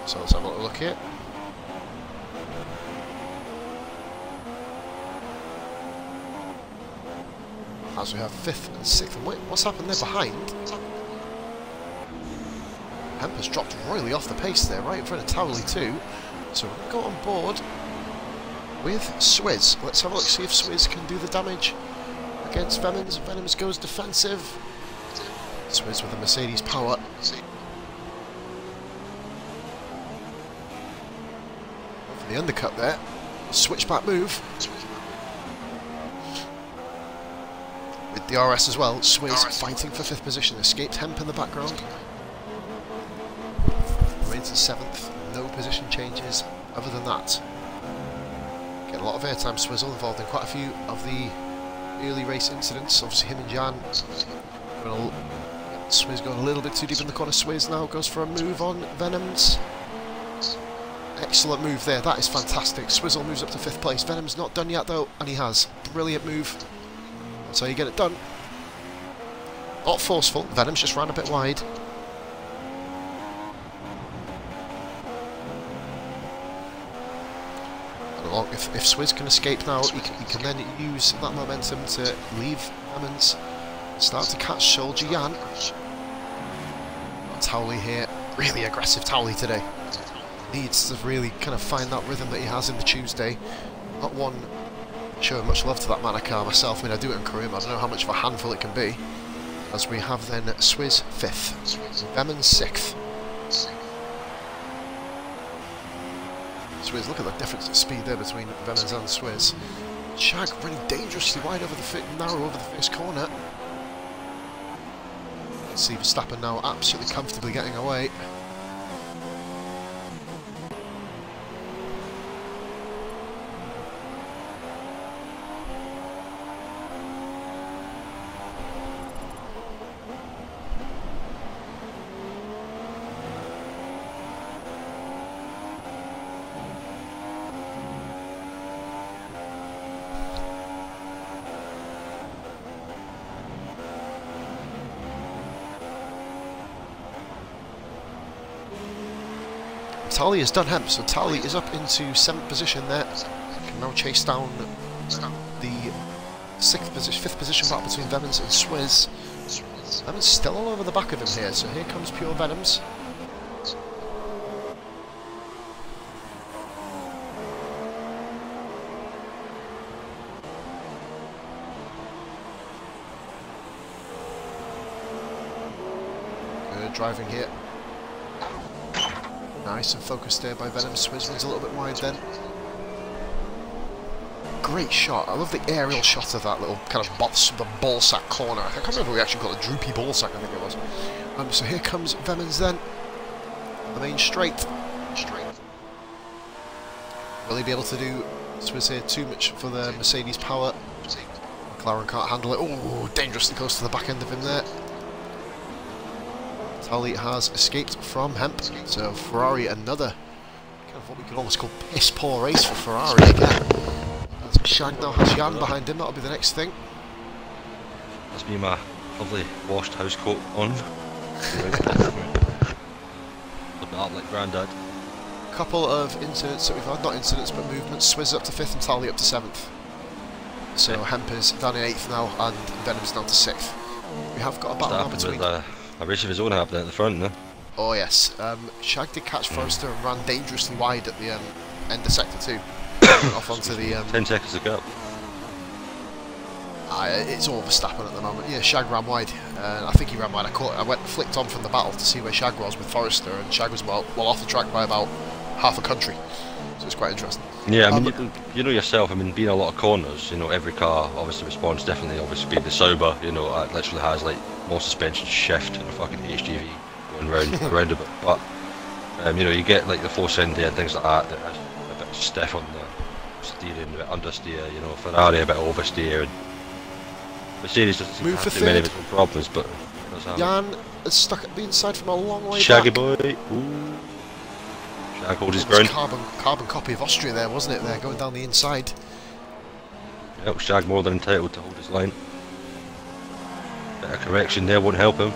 So let's have a little look here. As we have 5th and 6th, and wait, what's happened there behind? Hemp has dropped royally off the pace there, right in front of Towley too. So we're going to go on board with Swizz. Let's have a look, see if Swizz can do the damage against Venoms. Venoms goes defensive. Swizz with the Mercedes power. The undercut there, switchback move with DRS as well. Swizz fighting for 5th position, escaped Hemp in the background, remains in 7th, no position changes other than that. Get a lot of airtime. Swizzle involved in quite a few of the early race incidents. Obviously him and Jan Swizz going a little bit too deep in the corner. Swizz now goes for a move on Venoms. Excellent move there, that is fantastic. Swizzle moves up to 5th place. Venom's not done yet though, and he has. Brilliant move. That's how you get it done. Not forceful, Venom's just ran a bit wide. If Swizz can escape now, he can then use that momentum to leave Emmons, start to catch Soldier Jan. Towley here, really aggressive Towley today. Needs to really kind of find that rhythm that he has in the Tuesday. Not one showing much love to that mana car myself. I mean, I do it in Karim, I don't know how much of a handful it can be. As we have then Swizz 5th, Emmons 6th. Swizz, look at the difference in speed there between Venom's and Swizz. Shag running dangerously wide over the narrow over the first corner. Let's see Verstappen now absolutely comfortably getting away. Tali has done him, so Tali is up into 7th position there. Can now chase down the 5th position back between Venoms and Swizz. Venoms still all over the back of him here, so here comes pure Venoms. Good driving here. Nice and focused there by Venom. Swizz runs a little bit wide then. Great shot. I love the aerial shot of that little kind of the ball sack corner. I can't remember what we actually called it, a droopy ball sack, I think it was. So here comes Venom's then. The main straight. Will he be able to do Swizz here too much for the Mercedes power? McLaren can't handle it. Oh, dangerously close to the back end of him there. Tali has escaped from Hemp, so Ferrari another kind of what we could almost call piss poor race for Ferrari again. As Shag now has Jan behind him, that'll be the next thing. That's me, my lovely washed house coat on. Looking up like Grandad. Couple of incidents that we've had, not incidents but movements. Swizz up to 5th and Tali up to 7th. So yeah. Hemp is down in 8th now and Venom's down to 6th. We have got a battle now between... A race of his own happening at the front, no? Oh yes, Shag did catch Forrester and ran dangerously wide at the end of Sector 2. Off onto the... 10 seconds to go. It's all Verstappen at the moment. Yeah, Shag ran wide. I think he ran wide. I flicked on from the battle to see where Shag was with Forrester, and Shag was well off the track by about half a country. So it's quite interesting. Yeah, I mean, you know yourself, I mean, being a lot of corners, you know, every car obviously responds differently. Obviously being the Sauber, you know, it literally has like more suspension shift and a fucking HGV going round a bit. But, you know, you get like the force end and things like that that has a bit stiff on the steering, a bit understeer, you know, Ferrari a bit oversteer. And Mercedes doesn't seem to have too many of its own problems, but it does happen. Jan is stuck at the inside from a long way Shaggy back. boy. Ooh. Shag holds his ground. Carbon copy of Austria there, wasn't it? There, going down the inside. Yep, Shag more than entitled to hold his line. Bit of correction there won't help him.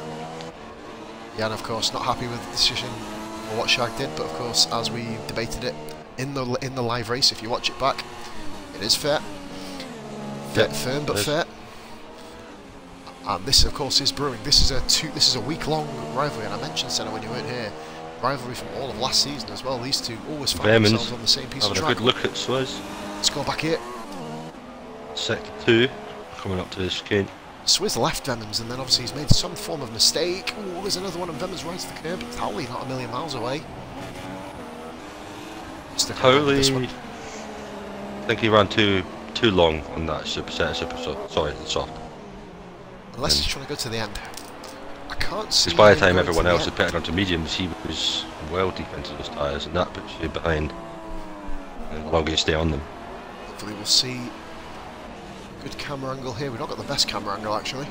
Jan, of course, not happy with the decision or what Shag did, but of course, as we debated it in the live race, if you watch it back, it is fair. Firm but fair. And this, of course, is brewing. This is a week-long rivalry, and I mentioned, Senna, when you weren't here, rivalry from all of last season as well. These two always find themselves on the same piece of track. Having a good look at Swizz. Let's go back here. Sector 2, coming up to the chicane. Swizz left Venoms, and then obviously he's made some form of mistake. Oh, there's another one, and Venoms right to the curb. Towley not a million miles away. Towley, I think he ran too long on that sorry, the soft. Unless he's trying to go to the end. I can't see. Because by the time everyone else had pitted onto mediums, he was well deep into those tyres, and that puts you behind. And the longer you stay on them. Hopefully we'll see good camera angle here. We've not got the best camera angle actually.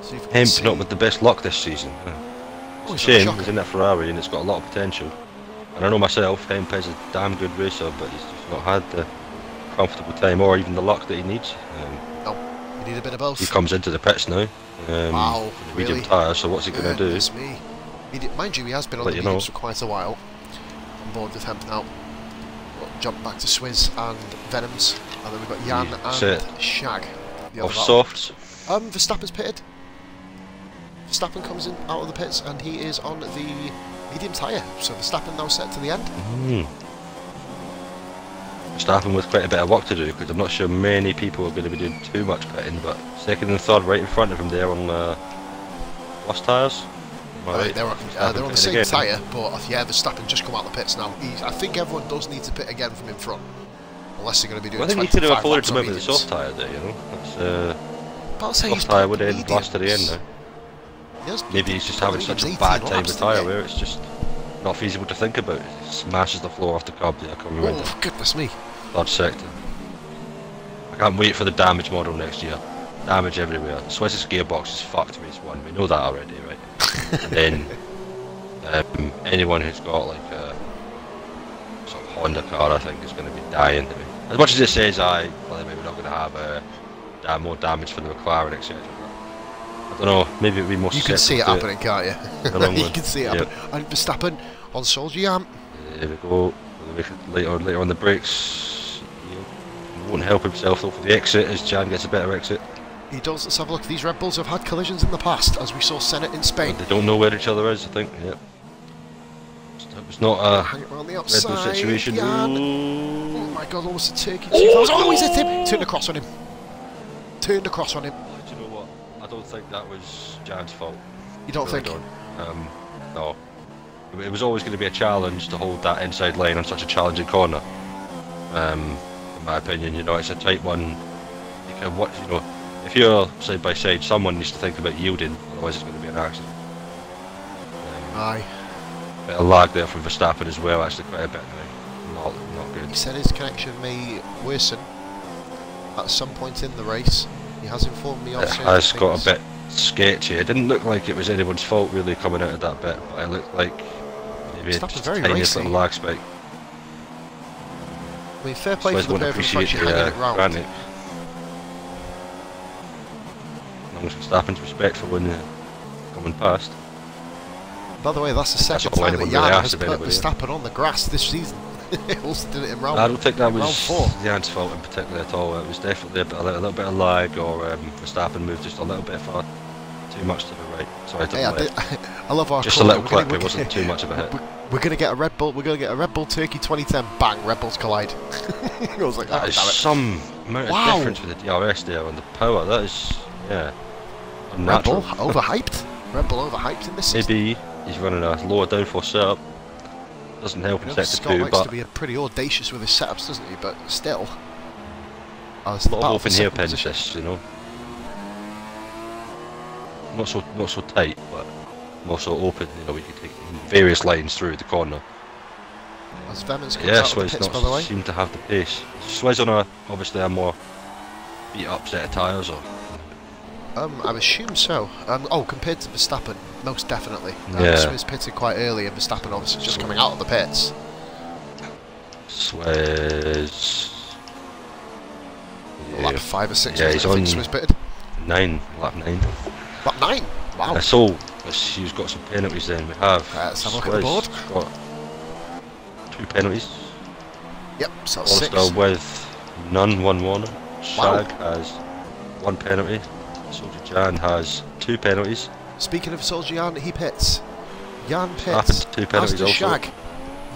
So you've Hemp not with the best luck this season. It's a shame, he's in that Ferrari and it's got a lot of potential. And I know myself, Hemp is a damn good racer, but he's just not had the comfortable time or even the luck that he needs. No, you need a bit of both. He comes into the pits now. Wow, medium really? tyre, so what's he going to do? Me. Mind you, he has been on the mediums for quite a while. On board with Hemp now. We'll jump back to Swizz and Venoms, and then we've got Jan and Shag. Off softs. Verstappen's pitted. Verstappen comes in out of the pits, and he is on the medium tyre. So Verstappen now set to the end. Verstappen with quite a bit of work to do, because I'm not sure many people are going to be doing too much pitting, but second and third right in front of him there on lost tyres. Right. They're on the same tyre, but yeah, Verstappen just come out of the pits now. I think everyone does need to pit again from in front, unless they're going to be doing. I think he could have afforded to move with the soft tyre there, you know. That's soft tyre would end last to the end now. Maybe he's just having such a bad time with tyre wear, it's just not feasible to think about. It smashes the floor off the curb there coming around. Oh, goodness me. Third sector. I can't wait for the damage model next year. Damage everywhere. Swizz's gearbox is fucked race 1, we know that already, right? And then anyone who's got like a sort of Honda car, I think, is going to be dying to me. As much as it says well, maybe we're not going to have more damage for the McLaren, etc. I don't know, maybe it would be more. You can see it happening, can't you? You can see it happening. And Verstappen on Solskjaer. There we go. Later on the brakes, he won't help himself though for the exit as Jan gets a better exit. He does. Let's have a look. These Red Bulls have had collisions in the past, as we saw Senna in Spain. But they don't know where each other is, I think. Yep. It's not a Red Bull situation. Oh my god, almost a turkey. Oh, he's hit him. Turned across on him. Do you know what? I don't think that was Jan's fault. You don't think? No. It was always going to be a challenge to hold that inside lane on such a challenging corner. In my opinion, you know, it's a tight one. You can watch, you know, if you're side by side, someone needs to think about yielding, otherwise it's going to be an accident. Aye. Bit of lag there from Verstappen as well, actually quite a bit now. Not good. He said his connection may worsen at some point in the race. He has informed me of it has got a bit sketchy. It didn't look like it was anyone's fault really coming out of that bit, but it looked like maybe just a tiny little lag spike. I mean, fair play for the pair of them actually hanging it round. As long as Verstappen's respectful when coming past. By the way, that's the second time that Jan has put Verstappen on the grass this season. He also did it in round 4. I don't think that was Jan's fault in particular at all. It was definitely a little bit of lag, or Verstappen moved just a little bit far too much to the right. Sorry, I love our just a little clip. It wasn't too much of a hit. We're gonna get a Red Bull. We're gonna get a Red Bull Turkey 2010. Bang! Red Bulls collide. I was like, that is some amount of difference with the DRS there and the power. That is, unnatural. Red Bull overhyped. Red Bull overhyped in this. Maybe he's running a lower downforce setup. Doesn't help in sector 2, likes to be pretty audacious with his setups, doesn't he? But still, a lot of open hairpins, this, you know. Not so tight, but more so open. You know, we can take various lines through the corner. As Vemmans comes yeah, out of the pits, by the way, seem to have the pace. Swizz on obviously a more beat up set of tyres, or. I assume so. Compared to Verstappen, most definitely. Swizz pitted quite early, and Verstappen obviously just coming out of the pits. Swizz. Lap 5 or 6. Yeah, he's on. Swizz pitted. Lap 9. Lap 9. Wow. So he's got some penalties. Then we have. Let's have a look at the board. Got 2 penalties. Yep. So 6. With none, 1 warning. Shag has 1 penalty. Solskjaer Jan has 2 penalties. Speaking of Solskjaer Jan, he pits. Jan pits. 2 penalties also. Shag.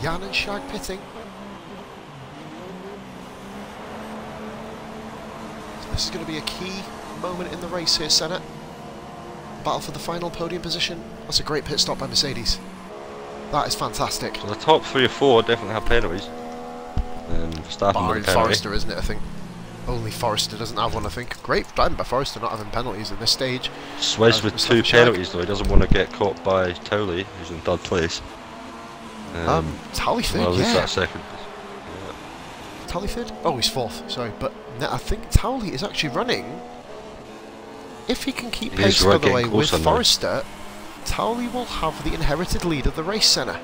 Jan and Shag pitting. So this is going to be a key moment in the race here, Senna. Battle for the final podium position. That's a great pit stop by Mercedes. That is fantastic. So the top 3 or 4 definitely have penalties. Barring Forrester, isn't it, I think? Only Forrester doesn't have one, I think. Great driving by Forrester not having penalties in this stage. Swizz with 2 penalties though, he doesn't want to get caught by Towley, who's in 3rd place. Towley 3rd, well, that second. Towley 3rd? Oh, he's 4th, sorry. But I think Towley is actually running If he can keep He pace, is by the getting way, with closer now. Forrester, Towley will have the inherited lead of the race centre.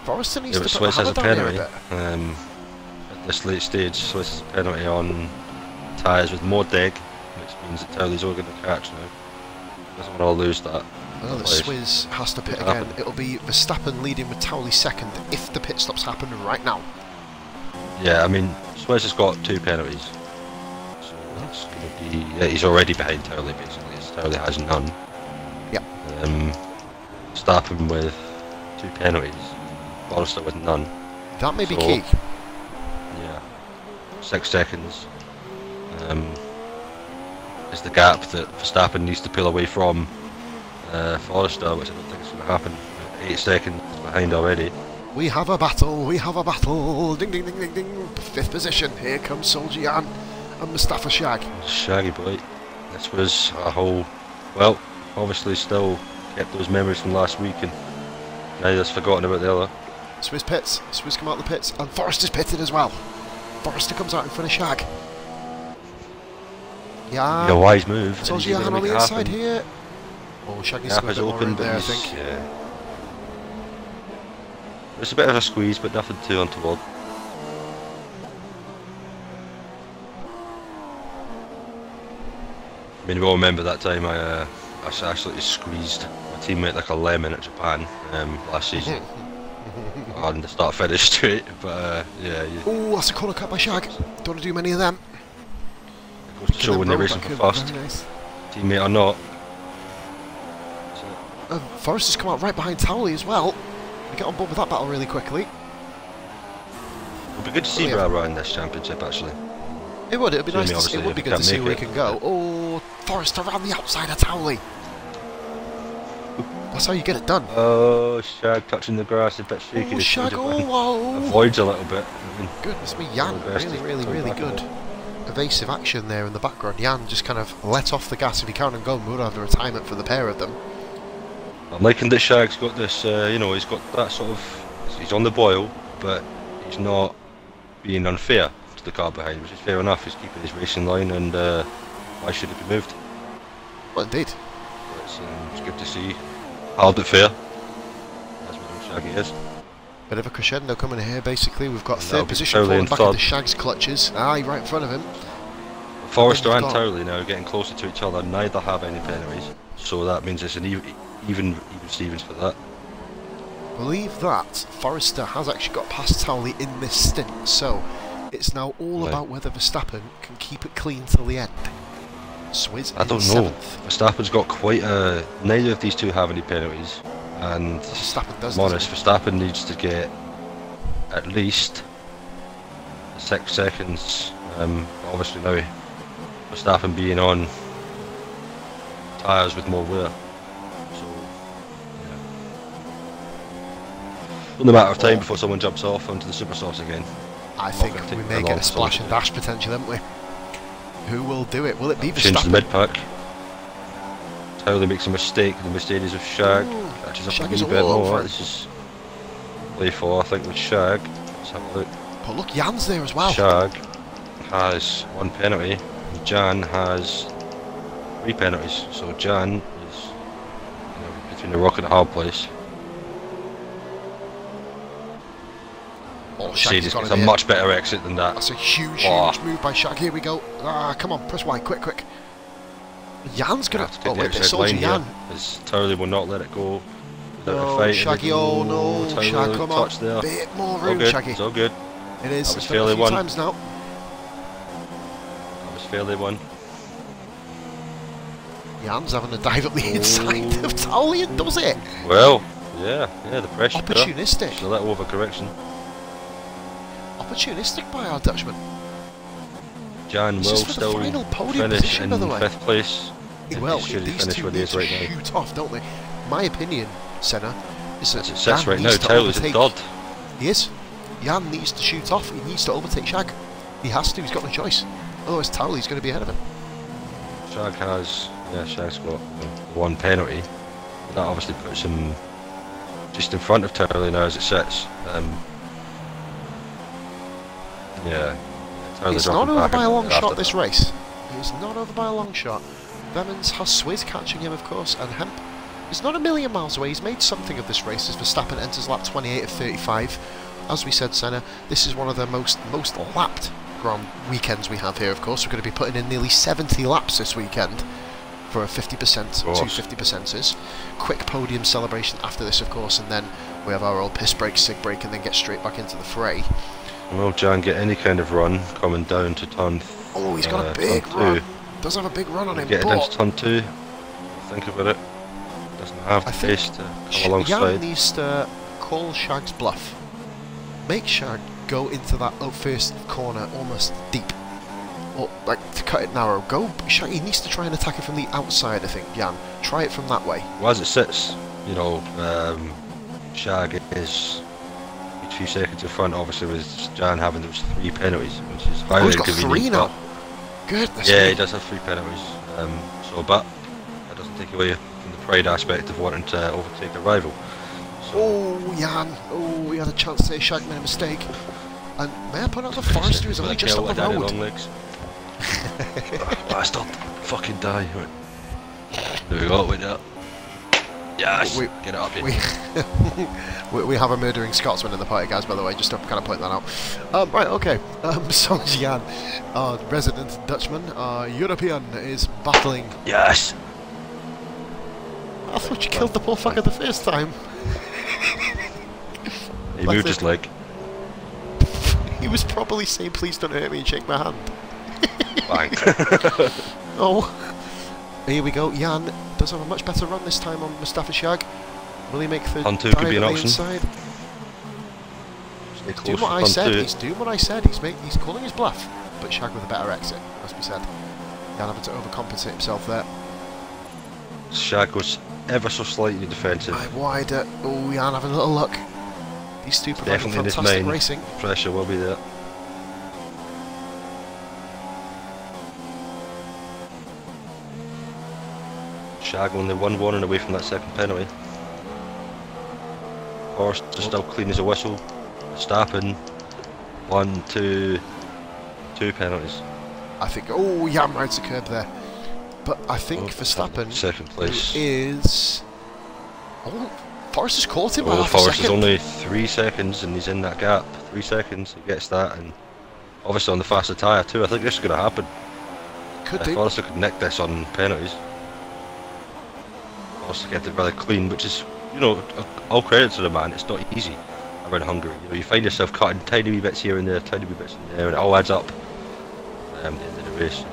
Forrester needs Yeah, to but put the Swiss has hammer a down here a penalty. bit. At this late stage, Swiss has a penalty on tyres with more deg, which means that Towley's all going to catch now. Doesn't want to lose that. I know that Swizz has to pit again. It'll be Verstappen leading with Towley second if the pit stops happen right now. Yeah, I mean, Swizz has got 2 penalties. So that's going to be... Yeah, he's already behind Towley, basically. So Towley has none. Yep. Verstappen with 2 penalties. Forrester with none. That may be key. Yeah. 6 seconds. Is the gap that Verstappen needs to pull away from Forrester, which I don't think is going to happen. 8 seconds behind already. We have a battle, we have a battle. Ding ding ding ding ding. 5th position. Here comes Soljian and Mustafa Shag. Shaggy boy. This was a whole... Well, obviously still kept those memories from last week, and now he's forgotten about the other. Swizz pits. Swizz come out the pits, and Forrester's pitted as well. Forrester comes out in front of Shag. Yeah. A wise move. Soljian on the inside here. Oh, Shaggy's Gap has opened there, I but think. yeah. It's a bit of a squeeze, but nothing too untoward. I mean, we all remember that time I absolutely squeezed my teammate like a lemon at Japan last season. On the start finish straight, but yeah. Oh, that's a corner cut by Shag. Don't want to do many of them. It goes to show when they're racing for fast, nice. teammate or not. Forrester's come out right behind Towley as well. We get on board with that battle really quickly. It'll be good to see Brabra in this championship, actually. It would. It'd be nice. It would be good to see where he can go. Oh, Forrester around the outside of Towley. That's how you get it done. Oh, Shag touching the grass, a bit shaky. Oh, Shag, oh, avoids a little bit. I mean, goodness me, Jan, really good. Evasive action there in the background. Jan just kind of let off the gas if he can and go. We would have the retirement for the pair of them. I'm liking that Shag's got this, you know, he's got that sort of, he's on the boil, but he's not being unfair to the car behind, which is fair enough. He's keeping his racing line, and why should it be moved? Well, indeed. It's good to see. Hard but fair. That's what Shaggy is. Bit of a crescendo coming here, basically. We've got 3rd position falling back into Shag's clutches. Aye, right in front of him. Forrester and Towley now getting closer to each other. Neither have any penalties, so that means it's an even Stevens for that. Believe that Forrester has actually got past Towley in this stint, so it's now all about whether Verstappen can keep it clean till the end. Swizz I don't know. Verstappen's got quite a... Neither of these two have any penalties, and Verstappen does. I'm honest, Verstappen needs to get at least 6 seconds. Obviously now Verstappen being on tyres with more wear. Only a matter of time before someone jumps off onto the super sauce again. I think we may get a splash and dash potential, haven't we? Who will do it? Will it be Verstappen? Change the mid-pack. Towley makes a mistake. The Mercedes of Shag catches up a wee bit more. This is play 4, I think, with Shag. Let's have a look. But look, Jan's there as well. Shag has 1 penalty. And Jan has 3 penalties. So Jan is, you know, between a rock and a hard place. Oh, Mercedes gets a much better exit than that. That's a huge move by Shag. Here we go. Ah, come on, press Y, quick. Jan's gonna. Oh wait, it's Soldier Jan. Towley will not let it go. Oh, Shaggy, oh no, Shag, come on. There. Bit more room, Shaggy. It's all good. It is. It's fairly won. Times now. That was fairly won. Jan's having a dive up the inside of Towley and does it. Well, yeah, the pressure. Opportunistic. Just a little overcorrection. Opportunistic by our Dutchman. Jan will still finish in 5th place. Well, these two need to shoot off, don't they? My opinion, Senna, is that Jan right now. Towley's a dud. He is. Jan needs to shoot off. He needs to overtake Shag. He has to. He's got no choice. Otherwise, Towley's going to be ahead of him. Shag has, Shag's got 1 penalty. That obviously puts him just in front of Towley now as it sits. It's not over by a long shot, this race. It's not over by a long shot. Vemmens has Swizz catching him, of course, and Hemp is not a million miles away. He's made something of this race as Verstappen enters lap 28 of 35. As we said, Senna, this is one of the most lapped Grand weekends we have here, of course. We're going to be putting in nearly 70 laps this weekend for a 50%, 250%ers. Quick podium celebration after this, of course, and then we have our old piss break, sig break, and then get straight back into the fray. Will Jan get any kind of run coming down to turn? Oh, he's got a big run. Does have a big run on him. Get it down to turn 2. Think about it. Doesn't have the pace to come alongside. Jan needs to call Shag's bluff. Make Shag go into that first corner almost deep. Or, like, to cut it narrow. Shag, he needs to try and attack it from the outside, I think, Jan. Try it from that way. Well, as it sits, you know, Shag is a few seconds in front, obviously, with Jan having those 3 penalties, which is highly inconvenient. He's got 3 now. Goodness. Yeah, he does have 3 penalties. But that doesn't take away from the pride aspect of wanting to overtake a rival. So, oh, Jan. Oh, he had a chance to say Shag made a mistake. And may I point out the Forester is only just on the road. Long legs. Bastard. Fucking die. Right. There we go, with that. Yes! Get it up here. We have a murdering Scotsman in the party, guys, by the way, just to kind of point that out. Right, okay. So Jan, our resident Dutchman, our European, is battling. Yes! I thought you killed the poor fucker the first time. He moved his leg. He was probably saying, please don't hurt me and shake my hand. Bang. Oh. Here we go. Jan does have a much better run this time on Mustafa Shag. Will he make the on 2 could be an option. Inside? He's doing what I said. He's doing what I said. He's calling his bluff, but Shag with a better exit, must be said. Jan having to overcompensate himself there. Shag was ever so slightly defensive. Wider. Oh, Jan having a little look. These two providing fantastic racing. Pressure will be there. Shag only 1 warning away from that second penalty. Horst is still clean as a whistle. Verstappen, 1, 2 penalties. I think. Oh, Jan rides the curb there. But I think Verstappen second place is. Oh, Forrest has caught him. Forrest is only 3 seconds, and he's in that gap. 3 seconds, he gets that, and obviously on the faster tyre too. I think this is going to happen. Could do. Forrest could nick this on penalties. Forrest get it rather clean, which is, you know, all credit to the man. It's not easy around Hungary. You know, you find yourself cutting tiny wee bits here and there, tiny wee bits in there, and it all adds up at the end of the race.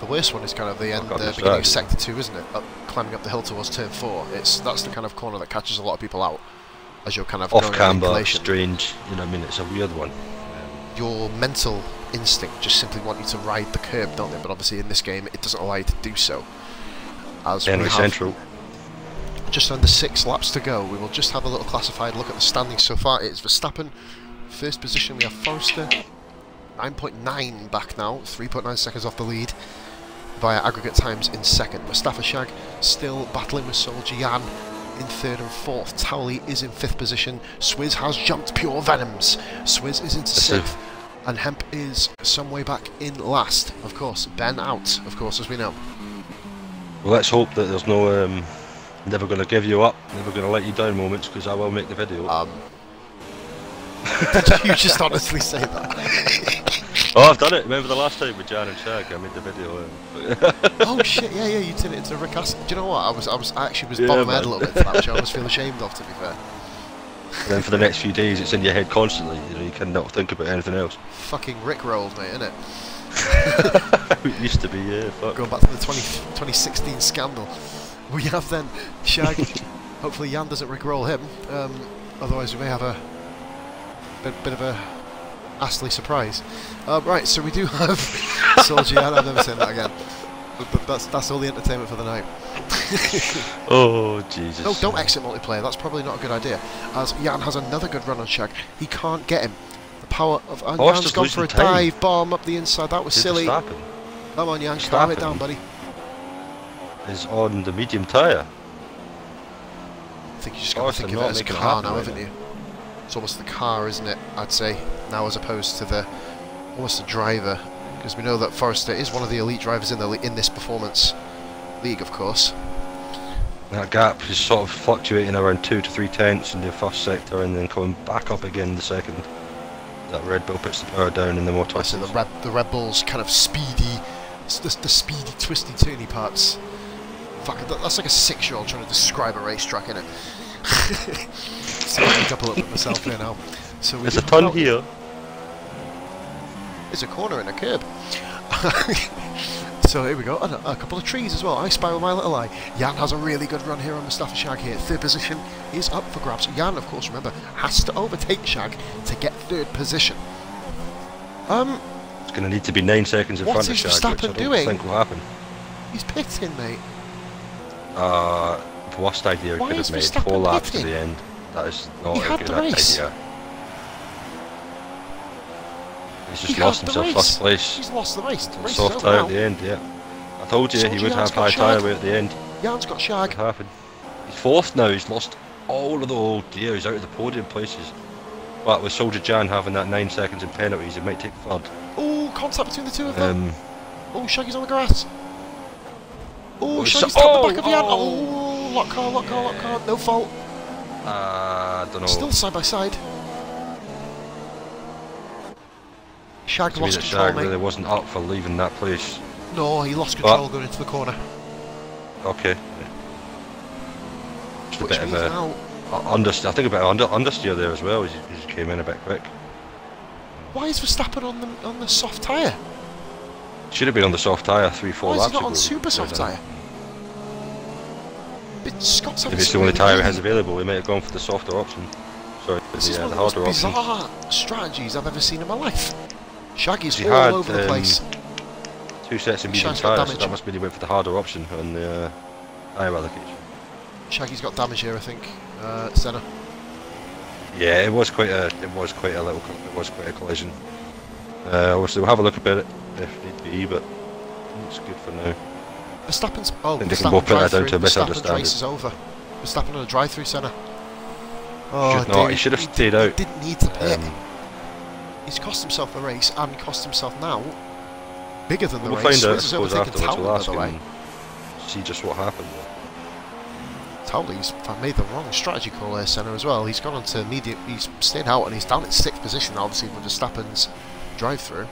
The worst one is kind of the end, the beginning of sector 2, isn't it? Climbing up the hill towards turn 4. That's the kind of corner that catches a lot of people out as you're kind of off camber, strange. You know what I mean? It's a weird one. Your mental instinct just simply want you to ride the curb, don't they? But obviously in this game it doesn't allow you to do so. As we have Central. Just under 6 laps to go, we will just have a little classified look at the standings so far. It's Verstappen, first position. We have Forrester, 9.9 back now, 3.9 seconds off the lead via aggregate times in second. Mustafa Shag still battling with Soldier Jan in 3rd and 4th. Towley is in 5th position. Swizz has jumped Pure Venoms. Swizz is into 6th. And Hemp is some way back in last. Of course, Ben out, of course, as we know. Well, let's hope that there's no never going to give you up, never going to let you down moments, because I will make the video. Did you just honestly say that? Oh, I've done it. Remember the last time with Jan and Shag? I made the video. Oh shit! Yeah, you turned it into Rick Astley. Do you know what? I actually was bobbing my head a little bit for that, which I always feel ashamed of, to be fair. And then for the next few days, it's in your head constantly. You know, you cannot think about anything else. Fucking Rickrolled, mate, innit? It used to be, yeah. Fuck. Going back to the 2016 scandal. We have then Shag. Hopefully Jan doesn't Rickroll him. Otherwise, we may have a bit of a Astley surprise. Right, so we do have Soldier Jan. I've never said that again. But that's all the entertainment for the night. Oh Jesus! No, don't exit multiplayer. That's probably not a good idea. As Jan has another good run on Shag, he can't get him. The power of Jan's gone for a dive bomb up the inside. That was silly. Come on, Jan, calm it down, buddy. Is on the medium tyre. I think you just got to think of it as a car now, haven't you? It's almost the car, isn't it? I'd say now, as opposed to almost the driver, because we know that Forrester is one of the elite drivers in this performance league, of course. That gap is sort of fluctuating around 2 to 3 tenths in the first sector and then coming back up again in the second. That Red Bull puts the power down in the more twisted. So the Red Bull's kind of speedy, the speedy, twisty, turny parts. Fuck, that's like a 6-year-old trying to describe a racetrack, innit? So I picked up a little bit myself here now. So there's a ton here. There's a corner and a curb. So here we go, and a couple of trees as well. I spy with my little eye. Jan has a really good run here on Mustafa Shag here. 3rd position is up for grabs. Jan, of course, remember, has to overtake Shag to get 3rd position. It's going to need to be 9 seconds in front of Shag, which I don't think will happen. He's pitting, mate. Worst idea he could have made. 4 laps to the end. That is not a good idea. He's just lost himself first place. He's lost the race. The race soft tyre at the end, yeah. I told you he would have high tyre weight at the end. Jan's got Shag. What happened? He's 4th now. He's lost all of the old dear. He's out of the podium places. But with Soldier Jan having that 9 seconds in penalties, he might take 3rd. Oh, contact between the two of them. Oh, Shaggy's on the grass. Oh, Shaggy's tapped the back of Jan. Oh, lock car. No fault. I don't know. Still side by side. Shag lost control, Shag really wasn't up for leaving that place. No, he lost control going into the corner. Okay. Just a bit of a I think a bit of understeer there as well. He just came in a bit quick. Why is Verstappen on the soft tyre? Should have been on the soft tyre 3-4 laps ago. Why is he not on super soft tyre? Scott's if it's the only tyre he has available, he might have gone for the softer option. Sorry, this is one the of the harder most option. bizarre strategies I've ever seen in my life. Shaggy's all over the place. 2 sets of medium tyres, so that must mean he went for the harder option on the tyre allocation. Shaggy's got damage here, I think. Senna. Yeah, it was quite a collision. Obviously, we'll have a look at it if need be, but it's good for now. Verstappen's they can both put that down to a misunderstanding. Race is over. Verstappen on a drive-through, Senna. He should have stayed out. He didn't need to pit. He's cost himself the race and cost himself now bigger than the race. We'll find out, I suppose, afterwards. We'll ask him and see just what happened. Towley's made the wrong strategy call there, Senna, as well. He's gone on to medium. He's stayed out and he's down at 6th position, obviously, with Verstappen's drive-through.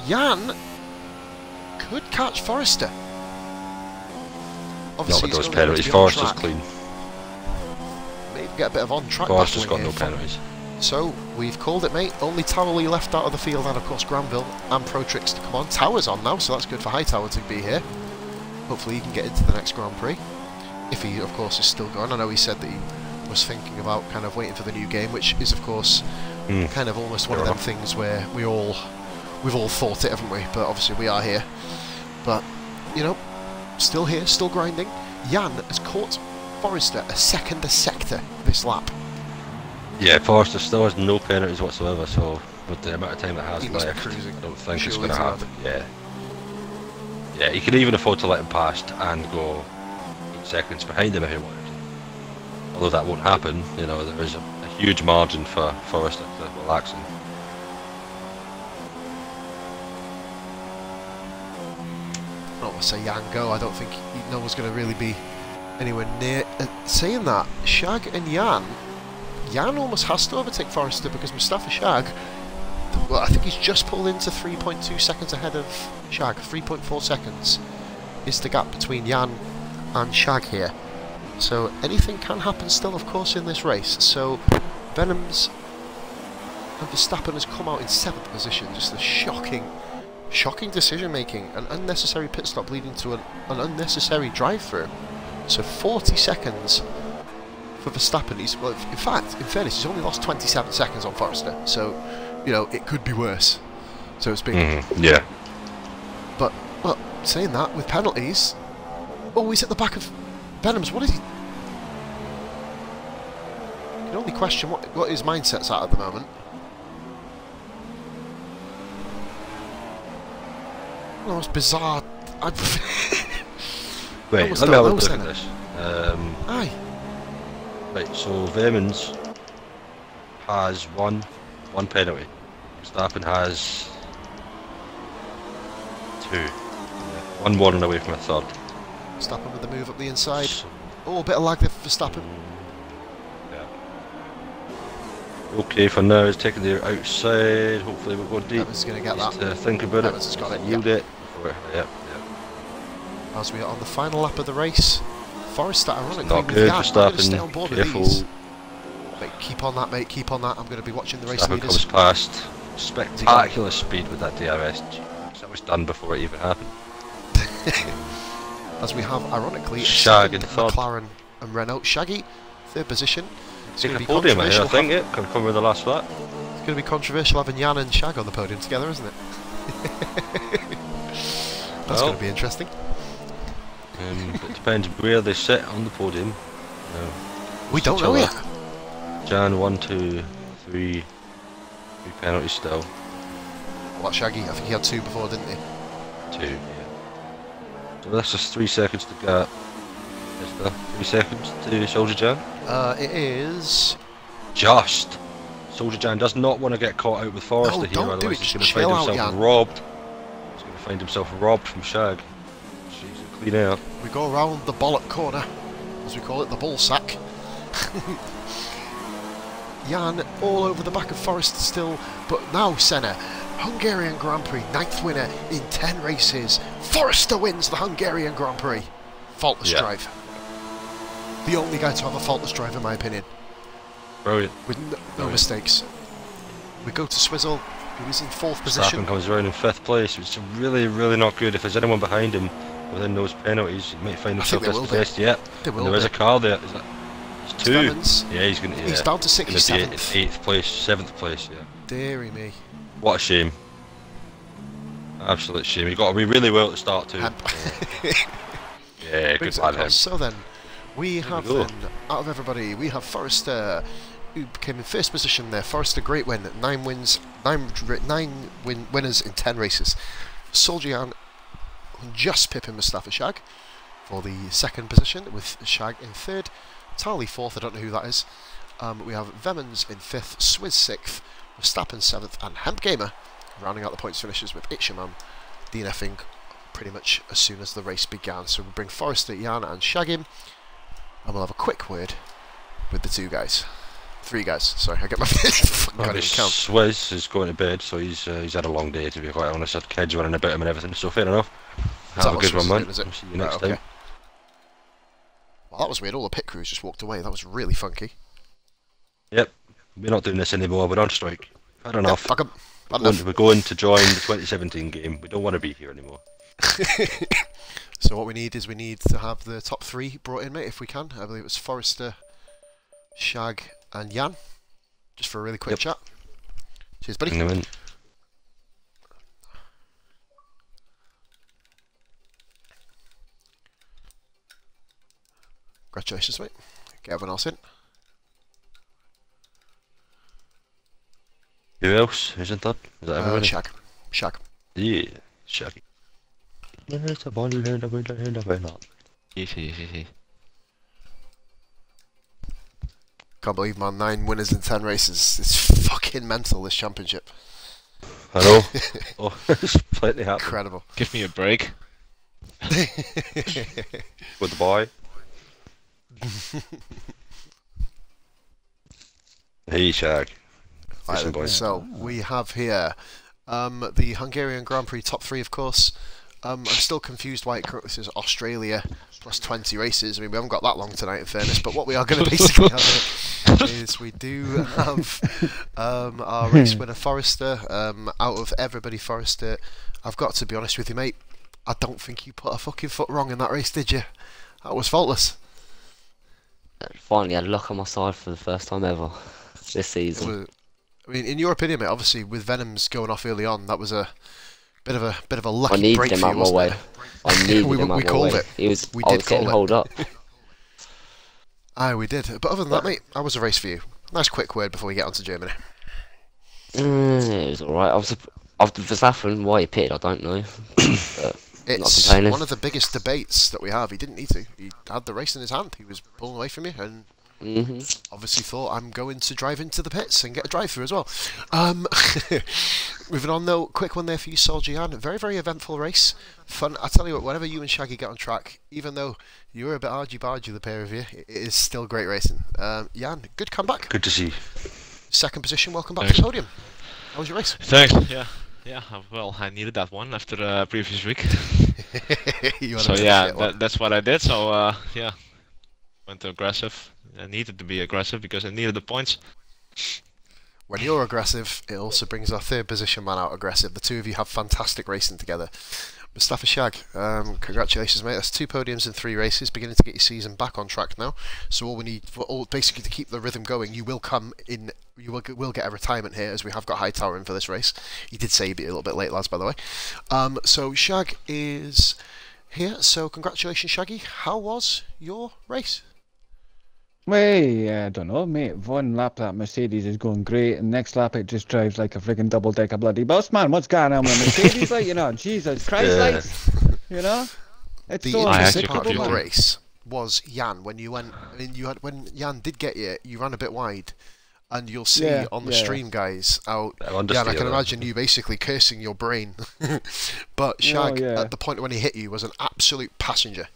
Jan could catch Forrester. Obviously, not with those penalties. Forrester's clean. Maybe get a bit of on-track. Forrester's got no penalties. So we've called it, mate. Only Towerley left out of the field, and of course Granville and Protrix to come on. Tower's on now, so that's good for Hightower to be here. Hopefully he can get into the next Grand Prix, if he, of course, is still going. I know he said that he was thinking about kind of waiting for the new game, which is, of course, kind of almost one of them things where we've all thought it, haven't we? But obviously we are here. But you know, still here, still grinding. Jan has caught Forrester a second a sector this lap. Yeah, Forrester still has no penalties whatsoever, so with the amount of time it has left, I don't think it's going to happen. Yeah, he could even afford to let him past and go 8 seconds behind him if he wanted to. Although that won't happen, you know, there is a huge margin for Forrester to relax him. I don't want to say Jan go, I don't think no one's going to really be anywhere near. Saying that, Shag and Jan almost has to overtake Forrester because Mustafa Shag, well, I think he's just pulled into 3.2 seconds ahead of Shag. 3.4 seconds is the gap between Jan and Shag here. So anything can happen still, of course, in this race. So Venoms and Verstappen has come out in 7th position. Just a shocking decision making. An unnecessary pit stop leading to an unnecessary drive-through. So 40 seconds for Verstappen. Well, in fairness, he's only lost 27 seconds on Forrester. So, you know, it could be worse, so to speak. Yeah. But, well, saying that, with penalties, oh, he's at the back of Venoms. What is he? You can only question what his mindset's at the moment. Oh, it's bizarre. Wait, let me have a look at this. Aye. Right, so Vemans has one penalty. Verstappen has 2. 1-1 and away from a third. Verstappen with the move up the inside. So, Oh, a bit of lag there for Verstappen. yeah. Okay, for now, it's taking the outside. Hopefully, we'll go deep. Evans going to get that. To think about Evans has got it. Yield Yep. it. Yep. As we are on the final lap of the race, Forrester, ironically, Not with good. Jan, I'm going to stay Verstappen. on board with Careful. these. Mate, keep on that, mate. Keep on that. I'm going to be watching the race Verstappen leaders. comes past. Spectacular speed with that DRS. Jeez, that was done before it even happened. As we have, ironically, Shag in second, third. McLaren and Renault. Shaggy, third position. It's going Taking to a be podium here, I controversial. think. Yeah, can come with the last lap. It's going to be controversial having Jan and Shag on the podium together, isn't it? That's going to be interesting. It depends where they sit on the podium. We don't know yet. Jan, 1, 2, 3 penalties still. What, Shaggy? I think he had 2 before, didn't he? 2, yeah. So that's just 3 seconds to go. Is there 3 seconds to Soldier Jan? It is... Just! Soldier Jan does not want to get caught out with Forrester here, don't do otherwise it, he's just going to find chill out, himself Jan. robbed. He's going to find himself robbed from Shag. She's a clean air. We go around the bollock corner, as we call it, the ball sack. Jan all over the back of Forrester still, but now Senna, Hungarian Grand Prix, 9th winner in 10 races. Forrester wins the Hungarian Grand Prix. Faultless drive. The only guy to have a faultless drive, in my opinion. Brilliant. With no mistakes. We go to Swizzle, who is in 4th position. Verstappen comes around in 5th place, which is really, really not good. If there's anyone behind him within those penalties, he might find himself dispossessed. Yep. There is a car there. Is that? It's 2. Evans. Yeah, he's going to. He's down to 67th. 8th place, 7th place. Yeah. Deary me. What a shame. Absolute shame. He got to be really well at the start too. Yeah, good lad him. So then, we have then, out of everybody, we have Forrester, who came in 1st position there. Forrester, great win, 9 winners in 10 races. Soldier just pipping Mustafa Shag for the 2nd position, with Shag in 3rd, Tali 4th, I don't know who that is. We have Vemans in 5th, Swizz 6th, Verstappen 7th, and Hemp Gamer rounding out the points finishes with Itchaman DNFing pretty much as soon as the race began. So we bring Forrester, Jan and Shag in, and we'll have a quick word with the 3 guys, sorry, I get my can't even count. Swizz is going to bed, so he's had a long day, to be quite honest. Had kids running about him and everything, so fair enough. Have a good one, man. We'll see you next time. Well, that was weird, all the pit crews just walked away, that was really funky. Yep, we're not doing this anymore, we're on strike. Had enough. Yep, we're going to join the 2017 game, we don't want to be here anymore. So what we need is to have the top 3 brought in, mate, if we can. I believe it was Forrester, Shag and Jan, just for a really quick chat. Cheers, buddy. Bring them in. Congratulations, mate. Get everyone else in. Who else is in third? Is that everybody? Shag. Yeah, Shaggy. There's a ball in the window. Easy. Can't believe, man, 9 winners in 10 races. It's fucking mental, this championship. I know. Oh, there's plenty happening. Incredible. Give me a break. With the boy. Hey, Shag. Right, so we have here the Hungarian Grand Prix top 3, of course. I'm still confused why it currently says Australia plus 20 races. I mean, we haven't got that long tonight, in fairness, but what we are going to basically have is we do have our race winner, Forrester. Out of everybody, Forrester, I've got to be honest with you, mate, I don't think you put a fucking foot wrong in that race, did you? That was faultless. Finally had luck on my side for the first time ever this season. I mean, in your opinion, mate, obviously with Venom's going off early on, that was a bit of a lucky break for you, wasn't it? I needed him out my way. We called it. I was getting hold up. Aye, we did. But other than that, mate, how was the race for you? Nice quick word before we get on to Germany. It was alright. After Verstappen, why he pitted, I don't know. It's one of the biggest debates that we have. He didn't need to. He had the race in his hand. He was pulling away from you, and Obviously thought I'm going to drive into the pits and get a drive-through as well. Moving on though, quick one there for you, Soldier Jan. Very, very eventful race. Fun. I tell you what, whenever you and Shaggy get on track, even though you were a bit argy-bargy, the pair of you, it is still great racing. Jan, good comeback. Good to see. Second position, welcome back to the podium. How was your race? Thanks. Yeah. Well, I needed that one after the previous week. So yeah, that's what I did. So yeah, went aggressive. I needed to be aggressive because I needed the points. When you're aggressive, it also brings our third position man out aggressive. The two of you have fantastic racing together. Mustafa Shag, congratulations, mate. That's 2 podiums in 3 races, beginning to get your season back on track now. So all we need, basically to keep the rhythm going, you will come in. You will get a retirement here, as we have got Hightower in for this race. He did say he'd be a little bit late, lads, by the way. So Shag is here. So congratulations, Shaggy. How was your race? Well, I don't know, mate. One lap that Mercedes is going great, and next lap it just drives like a friggin' double-decker bloody bus, man. What's going on with Mercedes? Like, you know, Jesus Christ, like, you know? It's The so interesting part of unpredictable, your man. race was Jan. When you went, I mean, when Jan did get you, you ran a bit wide, and you'll see on the stream, guys. Jan, I can imagine you basically cursing your brain. But Shag, at the point when he hit you, was an absolute passenger.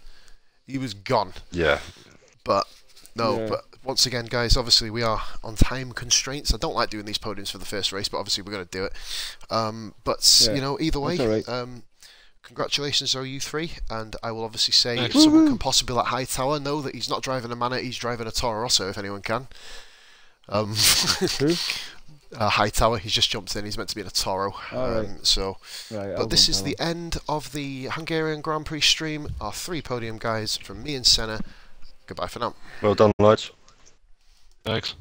He was gone. Yeah. But but once again, guys, obviously we are on time constraints. I don't like doing these podiums for the first race, but obviously we're going to do it. But you know, either way, congratulations, are you 3, and I will obviously say if someone can possibly let Hightower know that he's not driving a Mana, he's driving a Toro Rosso, if anyone can. Hightower, he's just jumped in. He's meant to be in a Toro. But this is the end of the Hungarian Grand Prix stream. Our 3 podium guys from me and Senna. Goodbye for now. Well done, lads. Thanks.